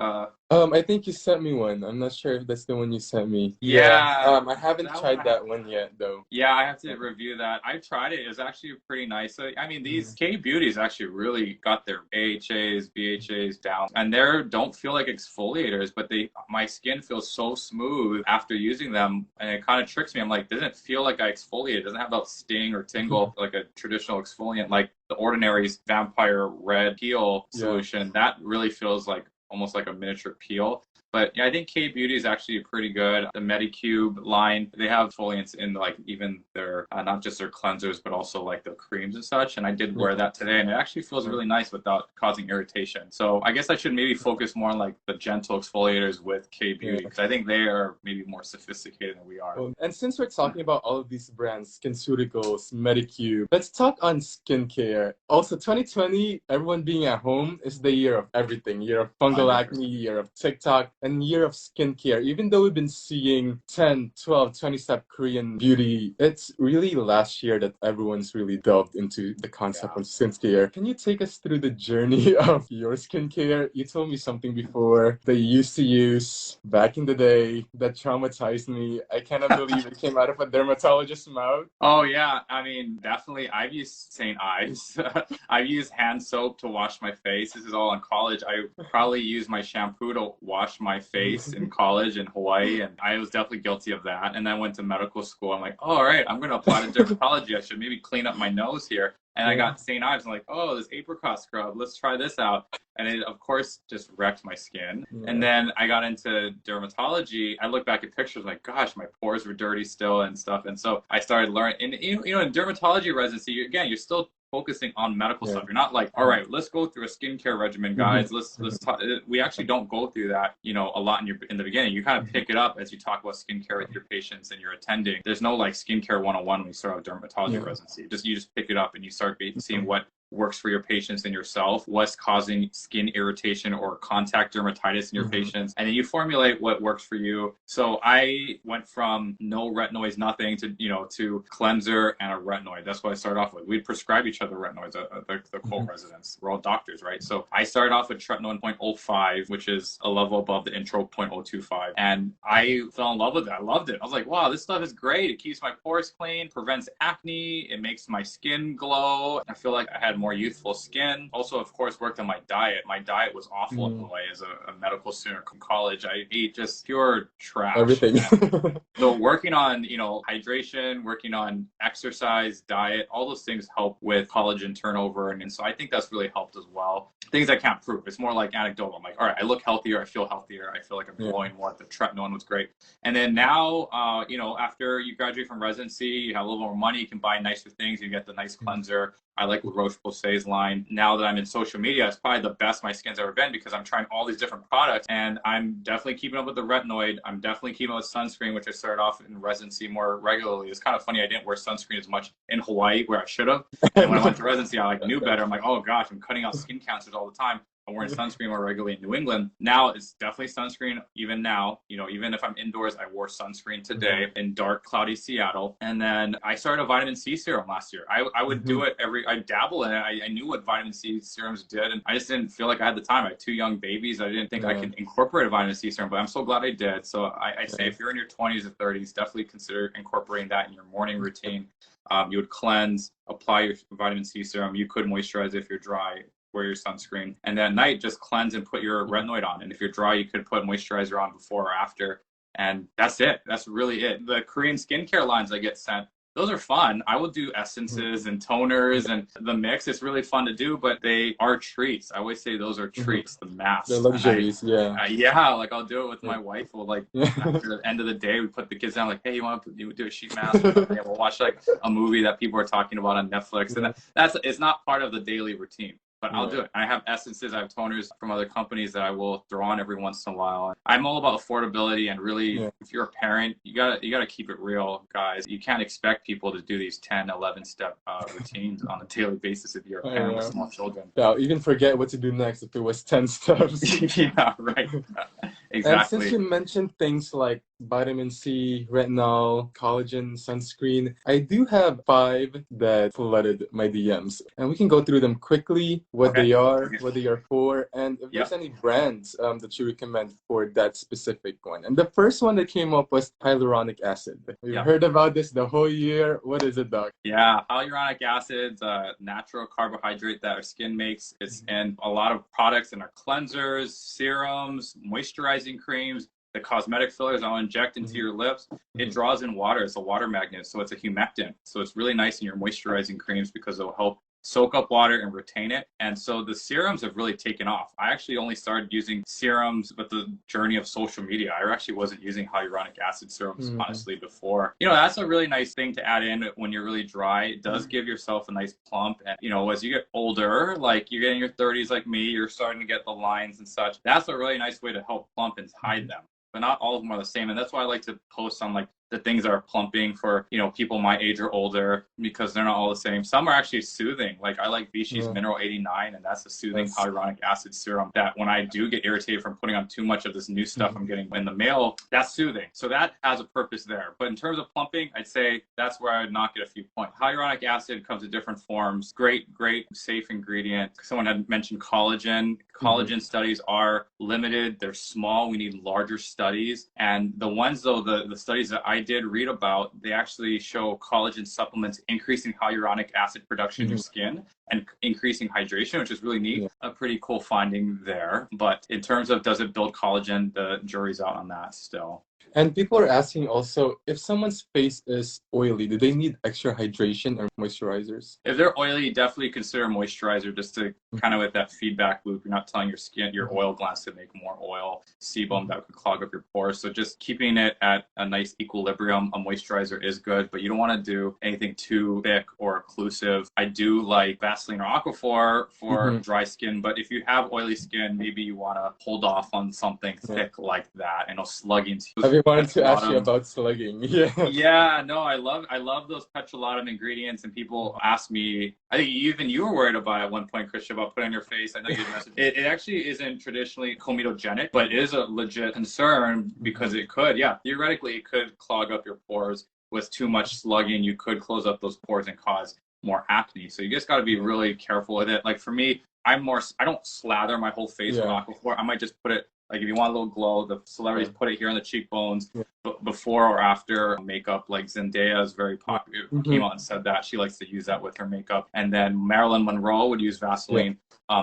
I think you sent me one. I'm not sure if that's the one you sent me. I haven't tried that one yet though. Yeah, I have to review that. I tried it. It's actually pretty nice. I mean, these K Beauties actually really got their AHAs, BHAs down, and they don't feel like exfoliators, but my skin feels so smooth after using them, and it kind of tricks me. I'm like, doesn't it feel like I exfoliate? It doesn't have that sting or tingle like a traditional exfoliant, like the Ordinary's Vampire Red Peel solution. That really feels like almost like a miniature peel. But yeah, I think K Beauty is actually pretty good. The Medicube line, they have exfoliants in like even their not just their cleansers, but also like the creams and such. And I did wear that today, and it actually feels really nice without causing irritation. So I guess I should maybe focus more on like the gentle exfoliators with K Beauty, because I think they are maybe more sophisticated than we are. And since we're talking about all of these brands, SkinCeuticals, Medicube, let's talk on skincare. Also, 2020, everyone being at home, is the year of everything. Year of fungal 100%. acne, year of TikTok, and year of skincare. Even though we've been seeing 10, 12, 20-step Korean beauty, it's really last year that everyone's really delved into the concept of skincare. Can you take us through the journey of your skincare? You told me something before that you used to use back in the day that traumatized me. I cannot believe it came out of a dermatologist's mouth. Oh yeah, I mean, definitely. I've used St. Ives. I've used hand soap to wash my face. This is all in college. I probably used my shampoo to wash my face in college in Hawaii, and I was definitely guilty of that. And then I went to medical school. I'm like, oh, all right, I'm going to apply to dermatology. I should maybe clean up my nose here. And I got St. Ives. I'm like, oh, this apricot scrub. Let's try this out. And it, of course, just wrecked my skin. And then I got into dermatology. I look back at pictures like, gosh, my pores were dirty still and stuff. And so I started learning. And, you know, in dermatology residency, again, you're still focusing on medical stuff. You're not like, all right, let's go through a skincare regimen, guys. Let's talk. We actually don't go through that, you know, a lot in the beginning. You kind of pick it up as you talk about skincare with your patients and you're attending. There's no like skincare 101 when you start out dermatology residency. You just pick it up and you start seeing what works for your patients and yourself, what's causing skin irritation or contact dermatitis in your patients, and then you formulate what works for you. So I went from no retinoids, nothing, to, you know, to cleanser and a retinoid. That's what I started off with. We'd prescribe each other retinoids at the co-residents. We're all doctors, right? So I started off with tretinoin 0.05, which is a level above the intro 0.025. And I fell in love with it. I loved it. I was like, wow, this stuff is great. It keeps my pores clean, prevents acne, it makes my skin glow. I feel like I had more youthful skin. Also, of course, worked on my diet. My diet was awful in Hawaii as a medical student in college. I ate just pure trash. Everything. So working on, you know, hydration, working on exercise, diet, all those things help with collagen turnover. And so I think that's really helped as well. Things I can't prove. It's more like anecdotal. I'm like, all right, I look healthier. I feel healthier. I feel like I'm glowing more. The tretinoin was great. And then now, you know, after you graduate from residency, you have a little more money. You can buy nicer things. You get the nice cleanser. I like Roche-Posay's line. Now that I'm in social media, it's probably the best my skin's ever been because I'm trying all these different products and I'm definitely keeping up with the retinoid. I'm definitely keeping up with sunscreen, which I started off in residency more regularly. It's kind of funny. I didn't wear sunscreen as much in Hawaii where I should have. And when I went to residency, I like knew better. I'm like, oh gosh, I'm cutting out skin cancers all the time. I'm wearing sunscreen more regularly in New England. Now it's definitely sunscreen. Even now, you know, even if I'm indoors, I wore sunscreen today in dark, cloudy Seattle. And then I started a vitamin C serum last year. I would do it I dabble in it. I knew what vitamin C serums did, and I just didn't feel like I had the time. I had 2 young babies. I didn't think I could incorporate a vitamin C serum, but I'm so glad I did. So I say if you're in your 20s or 30s, definitely consider incorporating that in your morning routine. You would cleanse, apply your vitamin C serum. You could moisturize if you're dry, wear your sunscreen, and then at night just cleanse and put your retinoid on. And if you're dry, you could put moisturizer on before or after, and that's it. That's really it. The Korean skincare lines I get sent, those are fun. I will do essences and toners and the mix. It's really fun to do, but they are treats. I always say those are treats. The masks, the luxuries. Yeah, like I'll do it with my wife. We'll like after the end of the day, we put the kids down. Like, hey, you want to do a sheet mask? Or something? We'll watch like a movie that people are talking about on Netflix, and it's not part of the daily routine. But I'll do it. I have essences, I have toners from other companies that I will throw on every once in a while. I'm all about affordability, and really, if you're a parent, you gotta keep it real, guys. You can't expect people to do these 10, 11 step routines on a daily basis if you're a parent with small children. Yeah, I'll even forget what to do next if it was 10 steps. Yeah, right. Exactly. And since you mentioned things like vitamin C, retinol, collagen, sunscreen, I do have 5 that flooded my DMs. And we can go through them quickly, what they are, what they are for, and if there's any brands that you recommend for that specific one. And the first one that came up was hyaluronic acid. We've heard about this the whole year. What is it, Doc? Yeah, hyaluronic acid, natural carbohydrate that our skin makes. It's in a lot of products in our cleansers, serums, moisturizing creams. The cosmetic fillers I'll inject into your lips. It draws in water. It's a water magnet, so it's a humectant. So it's really nice in your moisturizing creams because it'll help soak up water and retain it. And so the serums have really taken off. I actually only started using serums with the journey of social media. I actually wasn't using hyaluronic acid serums, honestly, before. That's a really nice thing to add in when you're really dry. It does give yourself a nice plump. And, as you get older, like you're getting your 30s like me, you're starting to get the lines and such. That's a really nice way to help plump and hide them. But not all of them are the same. And that's why I like to post on like the things that are plumping for, people my age or older, because they're not all the same. Some are actually soothing. Like I like Vichy's Mineral 89, and that's a soothing hyaluronic acid serum that when I do get irritated from putting on too much of this new stuff I'm getting in the mail, that's soothing. So that has a purpose there. But in terms of plumping, I'd say that's where I would knock it a few points. Hyaluronic acid comes in different forms. Great, safe ingredient. Someone had mentioned collagen. Collagen studies are limited. They're small. We need larger studies. And the ones, though, the studies that I did read about, they actually show collagen supplements increasing hyaluronic acid production in your skin and increasing hydration, which is really neat. A pretty cool finding there. But in terms of does it build collagen, the jury's out on that still. And people are asking also, if someone's face is oily, do they need extra hydration or moisturizers? If they're oily, definitely consider moisturizer just to kind of with that feedback loop. You're not telling your skin, your oil glands to make more oil, sebum that could clog up your pores. So just keeping it at a nice equilibrium, a moisturizer is good, but you don't want to do anything too thick or occlusive. I do like Vaseline or Aquaphor for dry skin, but if you have oily skin, maybe you want to hold off on something thick like that. I know slugging. I wanted to ask you about slugging. Yeah, no, I love those petrolatum ingredients, and people ask me, I think even you were worried about at one point, Christian, about putting on your face. I know you messaged. It actually isn't traditionally comedogenic, but it is a legit concern because it could, theoretically, it could clog up your pores. With too much slugging, you could close up those pores and cause more acne. So you just got to be really careful with it. Like for me, I don't slather my whole face with Aquaphor. I might just put it, like if you want a little glow, the celebrities put it here on the cheekbones before or after makeup. Like Zendaya is very popular, came out and said that she likes to use that with her makeup. And then Marilyn Monroe would use Vaseline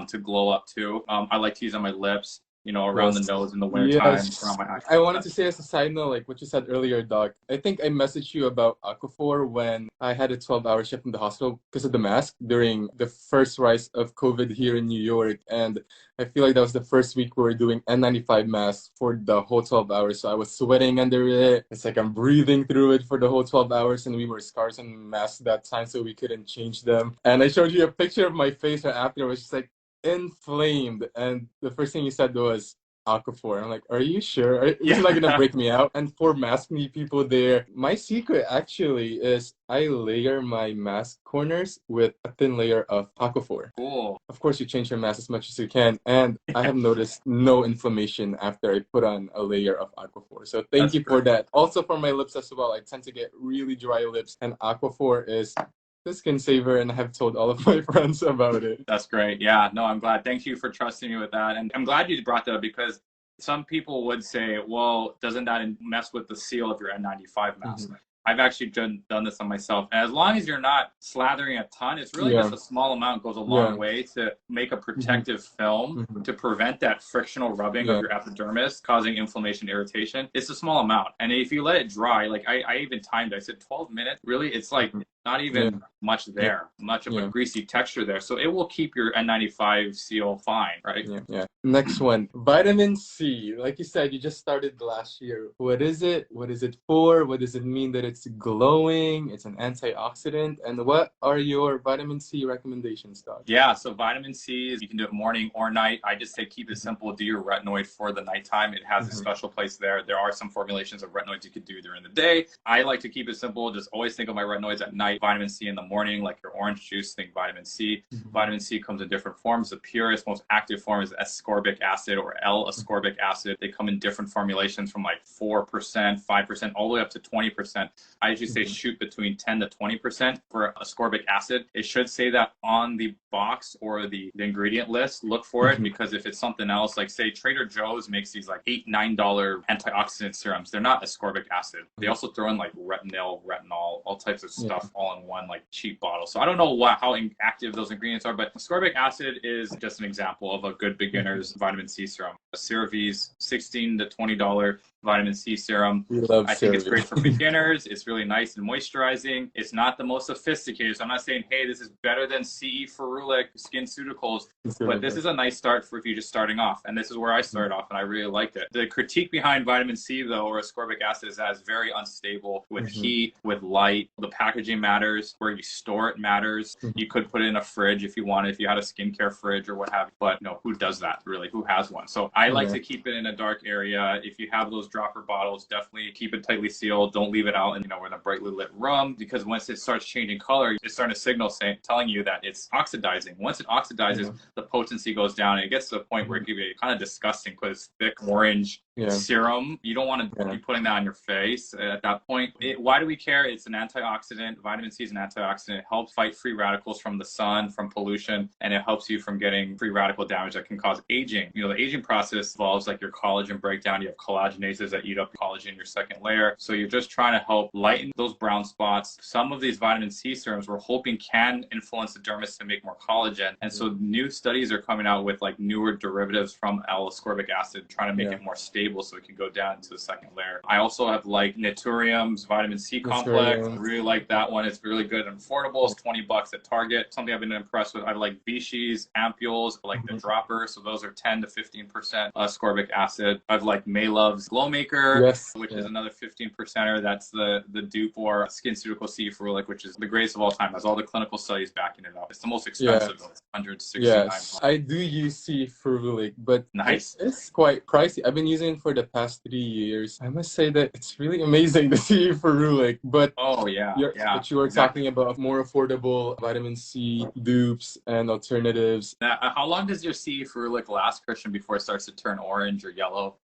to glow up too. I like to use on my lips, around the nose in the wintertime. Around my I wanted to say as a side note, like what you said earlier, Doc, I think I messaged you about Aquaphor when I had a 12-hour shift in the hospital because of the mask during the first rise of COVID here in New York. And I feel like that was the first week we were doing N95 masks for the whole 12 hours. So I was sweating under it. It's like I'm breathing through it for the whole 12 hours. And we were scars and masks that time, so we couldn't change them. And I showed you a picture of my face right after. I was just like, inflamed, and the first thing you said was Aquaphor. I'm like, are you sure? You're not gonna break me out? And for mask me people there, my secret actually is I layer my mask corners with a thin layer of Aquaphor. Cool. Of course, you change your mask as much as you can, and I have noticed no inflammation after I put on a layer of Aquaphor. So thank you for that. Also for my lips as well, I tend to get really dry lips, and Aquaphor is the skin saver, and I have told all of my friends about it. That's great. Yeah, no, I'm glad. Thank you for trusting me with that. And I'm glad you brought that up because some people would say, well, doesn't that mess with the seal of your N95 mask? I've actually done this on myself. And as long as you're not slathering a ton, it's really just a small amount goes a long way to make a protective film to prevent that frictional rubbing of your epidermis causing inflammation, irritation. It's a small amount. And if you let it dry, like I even timed, I said 12 minutes, really, it's like not even much there, much of a greasy texture there. So it will keep your N95 seal fine, right? Next one, vitamin C. Like you said, you just started last year. What is it? What is it for? What does it mean that it's glowing? It's an antioxidant. And what are your vitamin C recommendations, Doc? Yeah, so vitamin C is, you can do it morning or night. I just say keep it simple. Do your retinoid for the nighttime. It has a special place there. There are some formulations of retinoids you could do during the day. I like to keep it simple. Just always think of my retinoids at night. Vitamin C in the morning, like your orange juice, think vitamin C. Vitamin C comes in different forms. The purest, most active form is ascorbic acid or L-ascorbic acid. They come in different formulations from like 4%, 5%, all the way up to 20%. I usually say shoot between 10 to 20% for ascorbic acid. It should say that on the box or the ingredient list. Look for it because if it's something else, like say Trader Joe's makes these like $8, $9 antioxidant serums. They're not ascorbic acid. They also throw in like retinol, all types of stuff all in one like cheap bottle. So I don't know how active those ingredients are, but ascorbic acid is just an example of a good beginner's vitamin C serum. A CeraVe's $16 to $20 vitamin C serum. We love I think it's great for CeraVe. beginners. It's really nice and moisturizing. It's not the most sophisticated. So I'm not saying, hey, this is better than CE Ferulic SkinCeuticals, but this is a nice start for if you're just starting off. And this is where I started off, and I really liked it. The critique behind vitamin C, though, or ascorbic acid, is that it's very unstable with heat, with light. The packaging matters. Where you store it matters. You could put it in a fridge if you wanted, if you had a skincare fridge or what have you. But no, who does that, really? Who has one? So I like to keep it in a dark area. If you have those dropper bottles, definitely keep it tightly sealed. Don't leave it out in, in a brightly lit room, because once it starts changing color, it's starting to signal telling you that it's oxidizing. Once it oxidizes, the potency goes down, and it gets to the point where it can be kind of disgusting because thick orange serum. You don't want to be putting that on your face at that point. Why do we care? It's an antioxidant. Vitamin C is an antioxidant. It helps fight free radicals from the sun, from pollution, and it helps you from getting free radical damage that can cause aging. The aging process involves like your collagen breakdown. You have collagenases that eat up collagen in your second layer. So you're just trying to help lighten those brown spots. Some of these vitamin C serums we're hoping can influence the dermis to make more collagen. And so new studies are coming out with like newer derivatives from L-ascorbic acid, trying to make it more stable so it can go down to the second layer. I also have like Naturium's vitamin C complex. I really like that one. It's really good and affordable. It's $20 at Target. Something I've been impressed with. I like Vichy's ampules, like the dropper. So those are 10 to 15% ascorbic acid. I've like Maylove's Glow Maker, which is another 15%er. That's the dupe for SkinCeutical C Ferulic, which is the greatest of all time. Has all the clinical studies backing it up. It's the most expensive though. It's $169. Yes, I do use C Ferulic, but it's quite pricey. I've been using it for the past 3 years. I must say that it's really amazing to see Ferulic, but but you were talking about more affordable vitamin C dupes and alternatives. Now, how long does your C Ferulic last, Christian, before it starts to turn orange or yellow?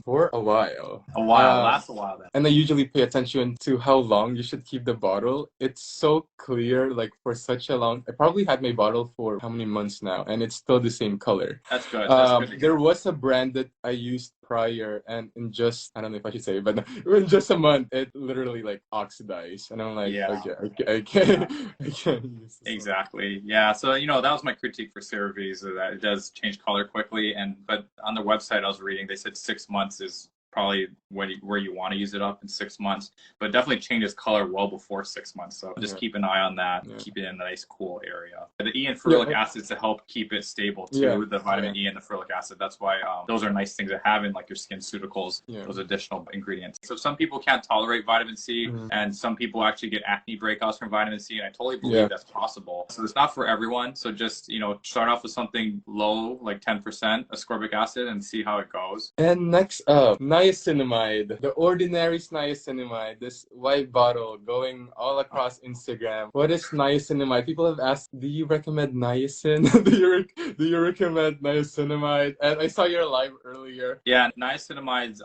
For a while. A while, lasts a while then. And I usually pay attention to how long you should keep the bottle. It's so clear, like for such a long. I probably had my bottle for how many months now, and it's still the same color. That's good. That's good. There was a brand that I used prior, and in just, I don't know if I should say, but in just a month, it literally like oxidized, and I'm like, okay, I can't use this. Exactly. Yeah. So that was my critique for CeraVe, is that it does change color quickly, but on the website I was reading, they said 6 months is probably where you want to use it up in 6 months, but it definitely changes color well before 6 months. So just keep an eye on that. Keep it in a nice cool area. The E and ferulic acids to help keep it stable too. The vitamin E and the ferulic acid. That's why those are nice things to have in like your SkinCeuticals. Those additional ingredients. So some people can't tolerate vitamin C, and some people actually get acne breakouts from vitamin C, and I totally believe that's possible. So it's not for everyone. So just start off with something low, like 10% ascorbic acid, and see how it goes. And next up, niacinamide, the ordinary niacinamide, this white bottle going all across Instagram. What is niacinamide? People have asked, do you recommend niacin? do you recommend niacinamide? And I saw your live earlier. Yeah, niacinamide's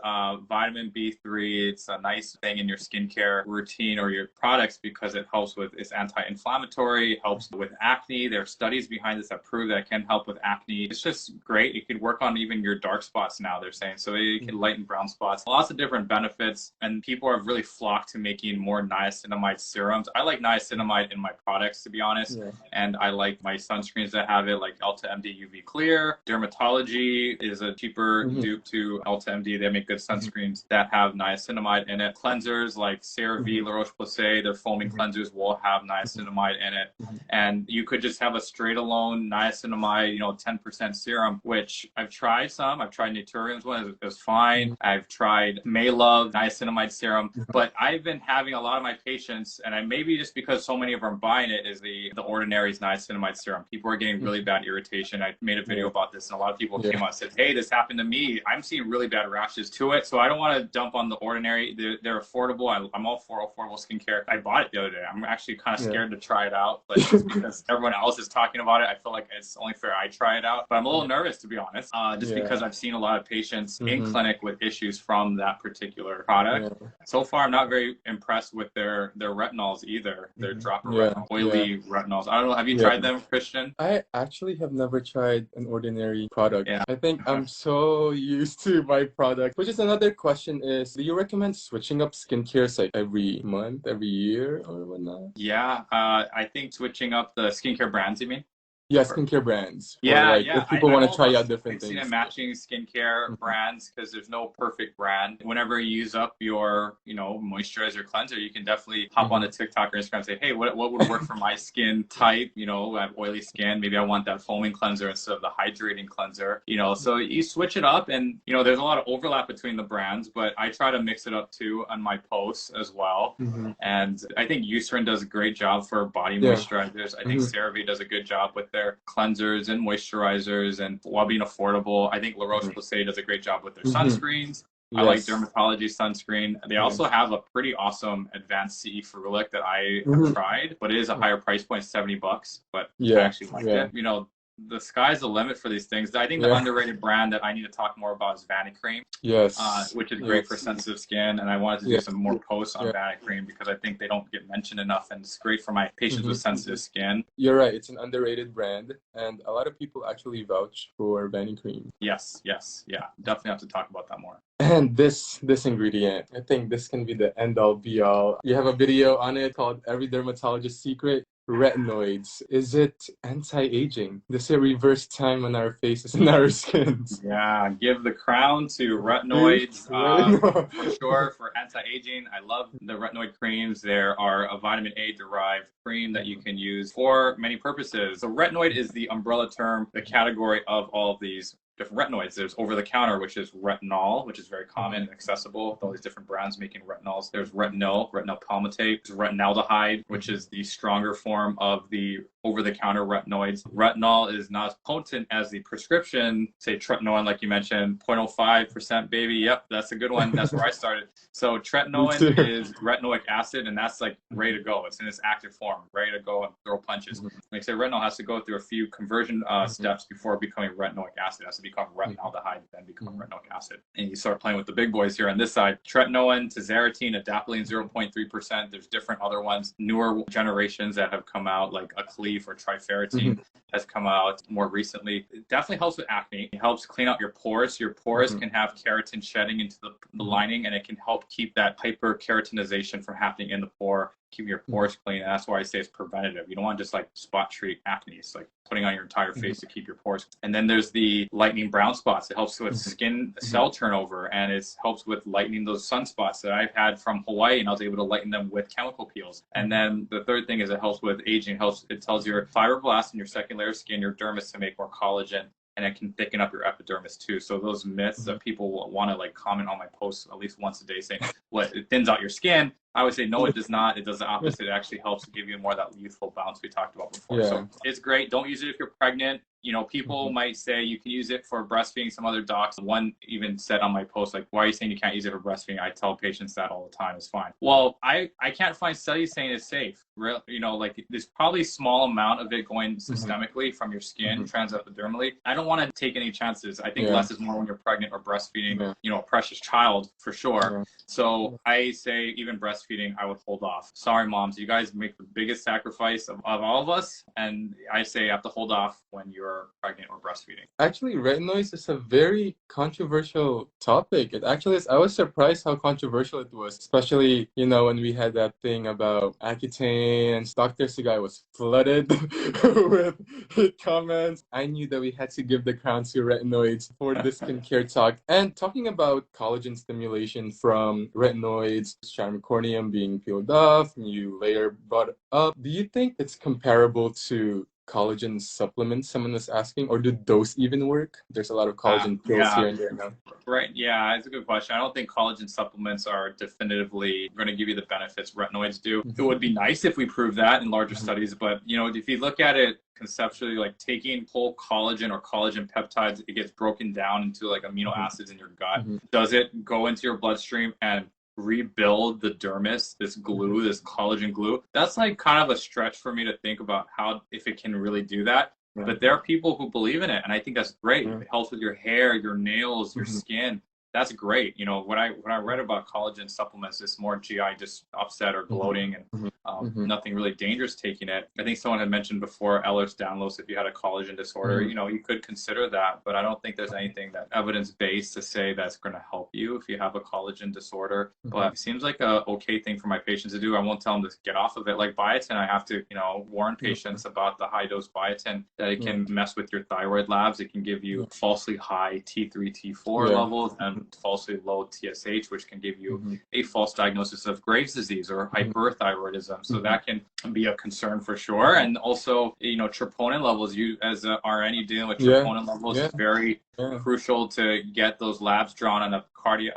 vitamin B3. It's a nice thing in your skincare routine or your products because it helps with, it's anti-inflammatory, helps with acne. There are studies behind this that prove that it can help with acne. It's just great. It could work on even your dark spots now, they're saying. So it can lighten brown spots. Lots of different benefits, and people have really flocked to making more niacinamide serums. I like niacinamide in my products, to be honest, and I like my sunscreens that have it, like Ulta MD UV Clear. Dermatology is a cheaper dupe to Ulta MD. They make good sunscreens that have niacinamide in it. Cleansers like CeraVe, La Roche-Posay, their foaming cleansers will have niacinamide in it, and you could just have a straight alone niacinamide, 10% serum, which I've tried some. I've tried Naturium's one, it was fine. I've tried Maylove niacinamide serum, but I've been having a lot of my patients, and maybe just because so many of them are buying it, is the Ordinary's niacinamide serum. People are getting really bad irritation. I made a video about this, and a lot of people came out and said, hey, this happened to me. I'm seeing really bad rashes to it, so I don't want to dump on the Ordinary. They're affordable. I'm all for affordable skincare. I bought it the other day. I'm actually kind of scared to try it out, but just because everyone else is talking about it, I feel like it's only fair I try it out. But I'm a little nervous, to be honest, just because I've seen a lot of patients in clinic with issues from that particular product. So far, I'm not very impressed with their retinols either. Their dropper retinol, oily retinols. I don't know. Have you tried them, Christian? I actually have never tried an Ordinary product. I think I'm so used to my product. Which is another question is, do you recommend switching up skincare like every month, every year, or whatnot? Yeah, I think switching up the skincare brands, you mean? Yeah, skincare brands for Yeah, like yeah. if people I'm want to all try about out different mixing and things. matching skincare Mhm. brands because there's no perfect brand. Whenever you use up your, moisturizer cleanser, you can definitely hop on Mhm. a TikTok or Instagram and say, hey, what would work for my skin type? I have oily skin. Maybe I want that foaming cleanser instead of the hydrating cleanser. So you switch it up, and there's a lot of overlap between the brands, but I try to mix it up too on my posts as well. Mhm. And I think Eucerin does a great job for body Yeah. moisturizers. I think Mhm. CeraVe does a good job with their cleansers and moisturizers, and while being affordable, I think La Mhm. Roche-Posay does a great job with their Mhm. sunscreens. I like Yes. Dermatology sunscreen. They also Yes. have a pretty awesome advanced CE ferulic that I have Mhm. tried, but it is a higher price point, $70, but I Yeah. actually liked Yeah. it. The sky's the limit for these things. I think the Yeah. underrated brand that I need to talk more about is Vanicream, Yes. which is great for Yes. sensitive skin. And I wanted to do Yeah. some more posts on Yeah. Vanicream because I think they don't get mentioned enough, and it's great for my patients with Mhm. sensitive skin. You're right. It's an underrated brand, and a lot of people actually vouch for Benny Cream. Yes, yes, yeah. Definitely have to talk about that more. And this ingredient, I think this can be the end all be all. You have a video on it called "Every Dermatologist's Secret." Retinoids. Is it anti-aging? Does it reverse time on our faces and our skins? Yeah, give the crown to See? retinoids for Retinoid. sure for anti-aging. I love the retinoid creams. There are a vitamin A derived cream that you can use for many purposes. So retinoid is the umbrella term, the category of all of these different retinoids. There's over the counter, which is retinol, which is very common and accessible with all these different brands making retinols. There's retinol palmitate, there's retinaldehyde, which is the stronger form of the over-the-counter retinoids. Retinol is not as potent as the prescription, say tretinoin, like you mentioned, 0.05% baby. Yep, that's a good one. That's where I started. So Me tretinoin too. is retinoic acid, and that's like ready to go. It's in its active form, ready to go and throw punches. Like I say, retinol has to go through a few conversion steps before becoming retinoic acid. It has to become retinaldehyde, then become retinoic acid. And you start playing with the big boys here on this side. Tretinoin, tazarotene, adapalene, 0.3%. There's different other ones, newer generations that have come out, like Aclef or triferritine has come out more recently. It definitely helps with acne. It helps clean out your pores. Your pores can have keratin shedding into the lining, and it can help keep that hyperkeratinization from happening in the pore, keep your pores clean. And that's why I say it's preventative. You don't want to just like spot treat acne. It's like putting on your entire face to keep your pores. And then there's the lightening brown spots. It helps with skin cell turnover, and it helps with lightening those sunspots that I've had from Hawaii, and I was able to lighten them with chemical peels. And then the third thing is it helps with aging. It tells your fibroblasts in your second layer of skin, your dermis, to make more collagen, and it can thicken up your epidermis too. So those myths that people want to like comment on my posts at least once a day saying, what, it thins out your skin, I would say, no, it does not. It does the opposite. It actually helps to give you more of that youthful bounce we talked about before. Yeah. So it's great. Don't use it if you're pregnant. People might say you can use it for breastfeeding. Some other docs, one even said on my post, like, why are you saying you can't use it for breastfeeding? I tell patients that all the time. It's fine. Well, I can't find studies saying it's safe. Like there's probably a small amount of it going systemically from your skin, transepidermally. I don't want to take any chances. I think Yeah. less is more when you're pregnant or breastfeeding, Yeah. a precious child for sure. Yeah. So I say even breastfeeding, I would hold off. Sorry, moms, you guys make the biggest sacrifice of all of us. And I say you have to hold off when you're pregnant or breastfeeding. Actually, retinoids is a very controversial topic. It actually is. I was surprised how controversial it was, especially, when we had that thing about Accutane, and Dr. Sugai was flooded with hate comments. I knew that we had to give the crown to retinoids for the skincare talk. And talking about collagen stimulation from retinoids, stramicornium being peeled off, new layer brought up, do you think it's comparable to collagen supplements, someone was asking, or do those even work? There's a lot of collagen pills Yeah, here and there now. right. Yeah, it's a good question. I don't think collagen supplements are definitively going to give you the benefits retinoids do. It would be nice if we proved that in larger studies, but if you look at it conceptually, like taking whole collagen or collagen peptides, it gets broken down into like amino acids in your gut. Does it go into your bloodstream and rebuild the dermis, this glue, this collagen glue? That's like kind of a stretch for me to think about if it can really do that. But there are people who believe in it, and I think that's great. It helps with your hair, your nails, your skin. that's great. You know, when I read about collagen supplements, it's more GI just upset or bloating, and nothing really dangerous taking it. I think someone had mentioned before Ehlers-Danlos, if you had a collagen disorder, you know, you could consider that, but I don't think there's anything that evidence-based to say that's going to help you if you have a collagen disorder. But it seems like a okay thing for my patients to do. I won't tell them to get off of it. Like biotin, I have to, you know, warn patients about the high dose biotin, that it can mess with your thyroid labs. It can give you falsely high T3, T4 levels and falsely low TSH, which can give you a false diagnosis of Graves' disease or hyperthyroidism. So that can be a concern for sure. And also, you know, troponin levels, you as a RN, you dealing with troponin levels is very crucial to get those labs drawn on a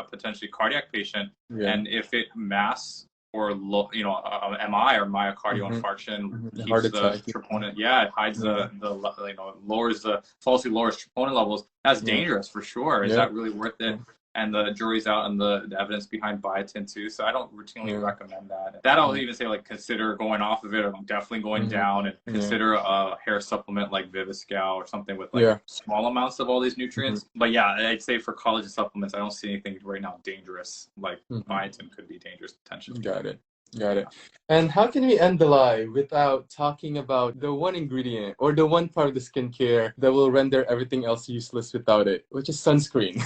potentially cardiac patient. And if it masks or low, you know, MI or myocardial infarction keeps the troponin, it hides the you know, falsely lowers troponin levels. That's dangerous for sure. Is that really worth it? And the jury's out on the evidence behind biotin too. So I don't routinely recommend that. That I'll even say, like, consider going off of it, or definitely going down, and consider a hair supplement like Viviscal or something with like small amounts of all these nutrients. But yeah, I'd say for collagen supplements, I don't see anything right now dangerous. Like biotin could be dangerous potentially. Got it. Got it. And how can we end the live without talking about the one ingredient or the one part of the skincare that will render everything else useless without it, which is sunscreen?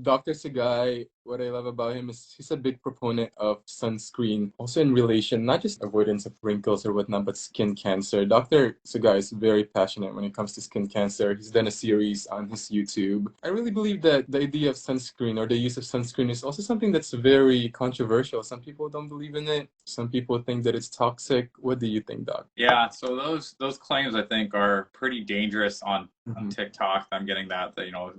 Dr. Sugai, what I love about him is he's a big proponent of sunscreen, also in relation, not just avoidance of wrinkles or whatnot, but skin cancer. Dr. Sugai is very passionate when it comes to skin cancer. He's done a series on his YouTube. I really believe that the idea of sunscreen or the use of sunscreen is also something that's very controversial. Some people don't believe in it. Some people think that it's toxic. What do you think, Doc? Yeah, so those claims, I think, are pretty dangerous on TikTok. I'm getting that you know,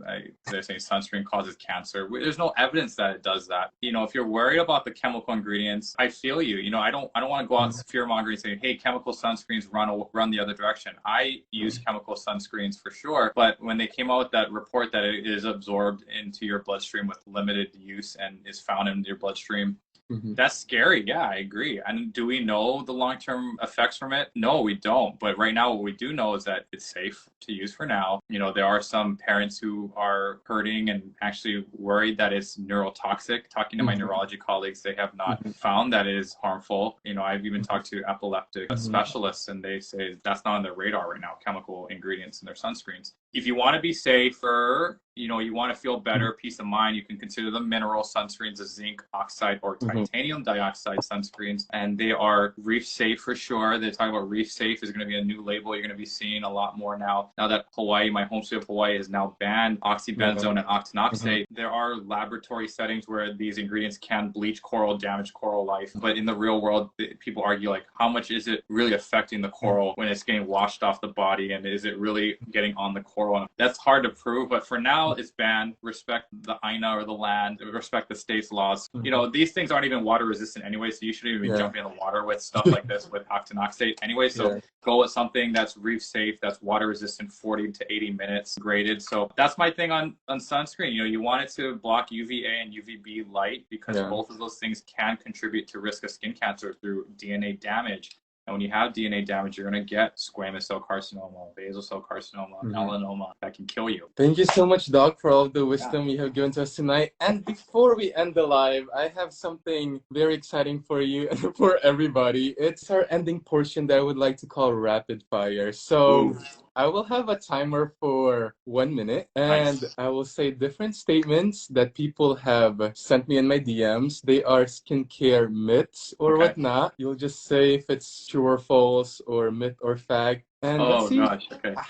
they're saying sunscreen causes cancer. There's no evidence that it does that. You know, if you're worried about the chemical ingredients, I feel you. You know, I don't want to go out fear mongering saying, hey, chemical sunscreens run the other direction. I use chemical sunscreens for sure, but when they came out with that report that it is absorbed into your bloodstream with limited use and is found in your bloodstream, that's scary. Yeah, I agree. And do we know the long-term effects from it? No, we don't. But right now, what we do know is that it's safe to use for now. You know, there are some parents who are hurting and actually worried that it's neurotoxic. Talking to my neurology colleagues, they have not found that it is harmful. You know, I've even talked to epileptic specialists, and they say that's not on their radar right now, chemical ingredients in their sunscreens. If you want to be safer, you know, you want to feel better, peace of mind, you can consider the mineral sunscreens, the zinc oxide or titanium dioxide sunscreens, and they are reef safe for sure. They're talking about reef safe is going to be a new label you're going to be seeing a lot more now. Now that Hawaii, my home state of Hawaii, is now banned oxybenzone and octinoxate, there are laboratory settings where these ingredients can bleach coral, damage coral life. But in the real world, people argue, like, how much is it really affecting the coral when it's getting washed off the body, and is it really getting on the coral? That's hard to prove, but for now it's banned. Respect the INA or the land, respect the state's laws. You know, these things aren't even water resistant anyway, so you shouldn't even be jumping in the water with stuff like this with octinoxate anyway. So go with something that's reef safe, that's water resistant, 40 to 80 minutes graded. So that's my thing on sunscreen. You know, you want it to block UVA and UVB light, because both of those things can contribute to risk of skin cancer through DNA damage. And when you have DNA damage, you're going to get squamous cell carcinoma, basal cell carcinoma, melanoma that can kill you. Thank you so much, Doc, for all the wisdom you have given to us tonight. And before we end the live, I have something very exciting for you and for everybody. It's our ending portion that I would like to call rapid fire. So I will have a timer for 1 minute, and I will say different statements that people have sent me in my DMs. They are skincare myths or whatnot. You'll just say if it's true or false, or myth or fact. And let's see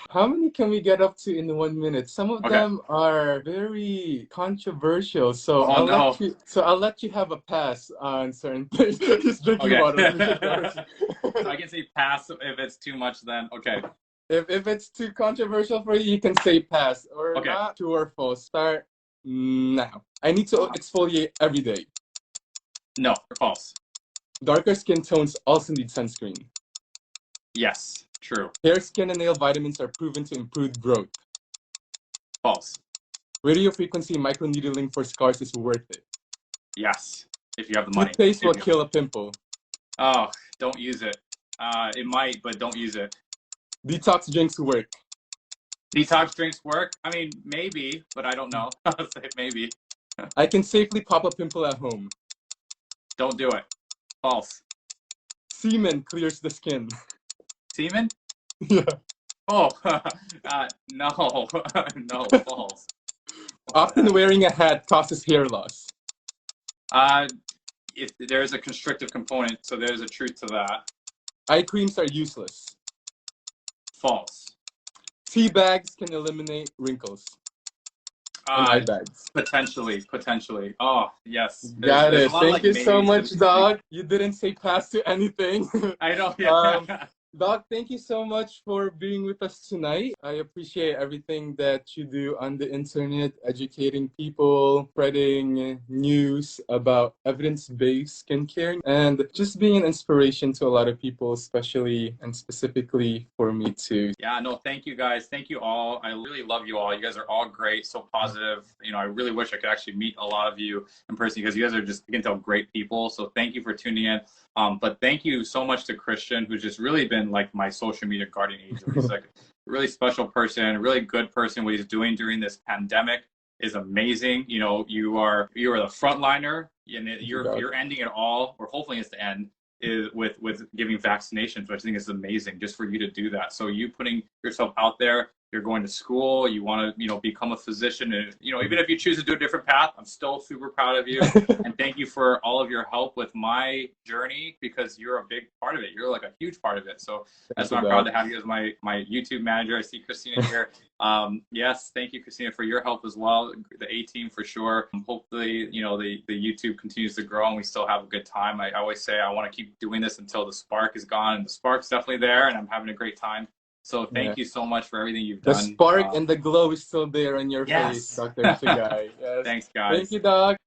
how many can we get up to in 1 minute. Some of them are very controversial, so I'll let you have a pass on certain things. Just drinking water. So I can say pass if it's too much. Then If it's too controversial for you, you can say pass or not. True or false. Start now. I need to exfoliate every day. No, false. Darker skin tones also need sunscreen. Yes, true. Hair, skin, and nail vitamins are proven to improve growth. False. Radio frequency microneedling for scars is worth it. Yes, if you have the money. Toothpaste will kill a pimple. Oh, don't use it. It might, but don't use it. Detox drinks work. Detox drinks work? I mean, maybe, but I don't know. I'll say maybe. I can safely pop a pimple at home. Don't do it. False. Semen clears the skin. Semen? Yeah. Oh, no, no, false. Often wearing a hat causes hair loss. If there's a constrictive component, so there's a truth to that. Eye creams are useless. False. Tea bags can eliminate wrinkles. And eye bags. Potentially. Oh, yes. Got There's a it. lot of Thank like you so maybes much, Doc. You didn't say pass to anything. I know, yeah. Doc, thank you so much for being with us tonight. I appreciate everything that you do on the internet, educating people, spreading news about evidence-based skincare, and just being an inspiration to a lot of people, especially and specifically for me too. Yeah, no, thank you guys. Thank you all. I really love you all. You guys are all great, so positive. You know, I really wish I could actually meet a lot of you in person because you guys are just, you can tell, great people. So thank you for tuning in. But thank you so much to Christian, who's just really been like my social media guardian angel. He's like a really special person, a really good person. What he's doing during this pandemic is amazing. You know, you are the frontliner, and you're ending it all, or hopefully it's the end, is with giving vaccinations, which I think is amazing just for you to do that. So you putting yourself out there, you're going to school, you want to, you know, become a physician, and, you know, even if you choose to do a different path, I'm still super proud of you. And thank you for all of your help with my journey, because you're a big part of it. You're like a huge part of it. So that's why I'm proud to have you as my YouTube manager. I see Christina here. Yes, thank you, Christina, for your help as well. The A team for sure. Hopefully, you know, the YouTube continues to grow and we still have a good time. I always say I want to keep doing this until the spark is gone, and the spark's definitely there, and I'm having a great time. So thank you so much for everything you've done. The spark and the glow is still there on your face, Dr. Sugai. Yes. Thanks, guys. Thank you, Doc.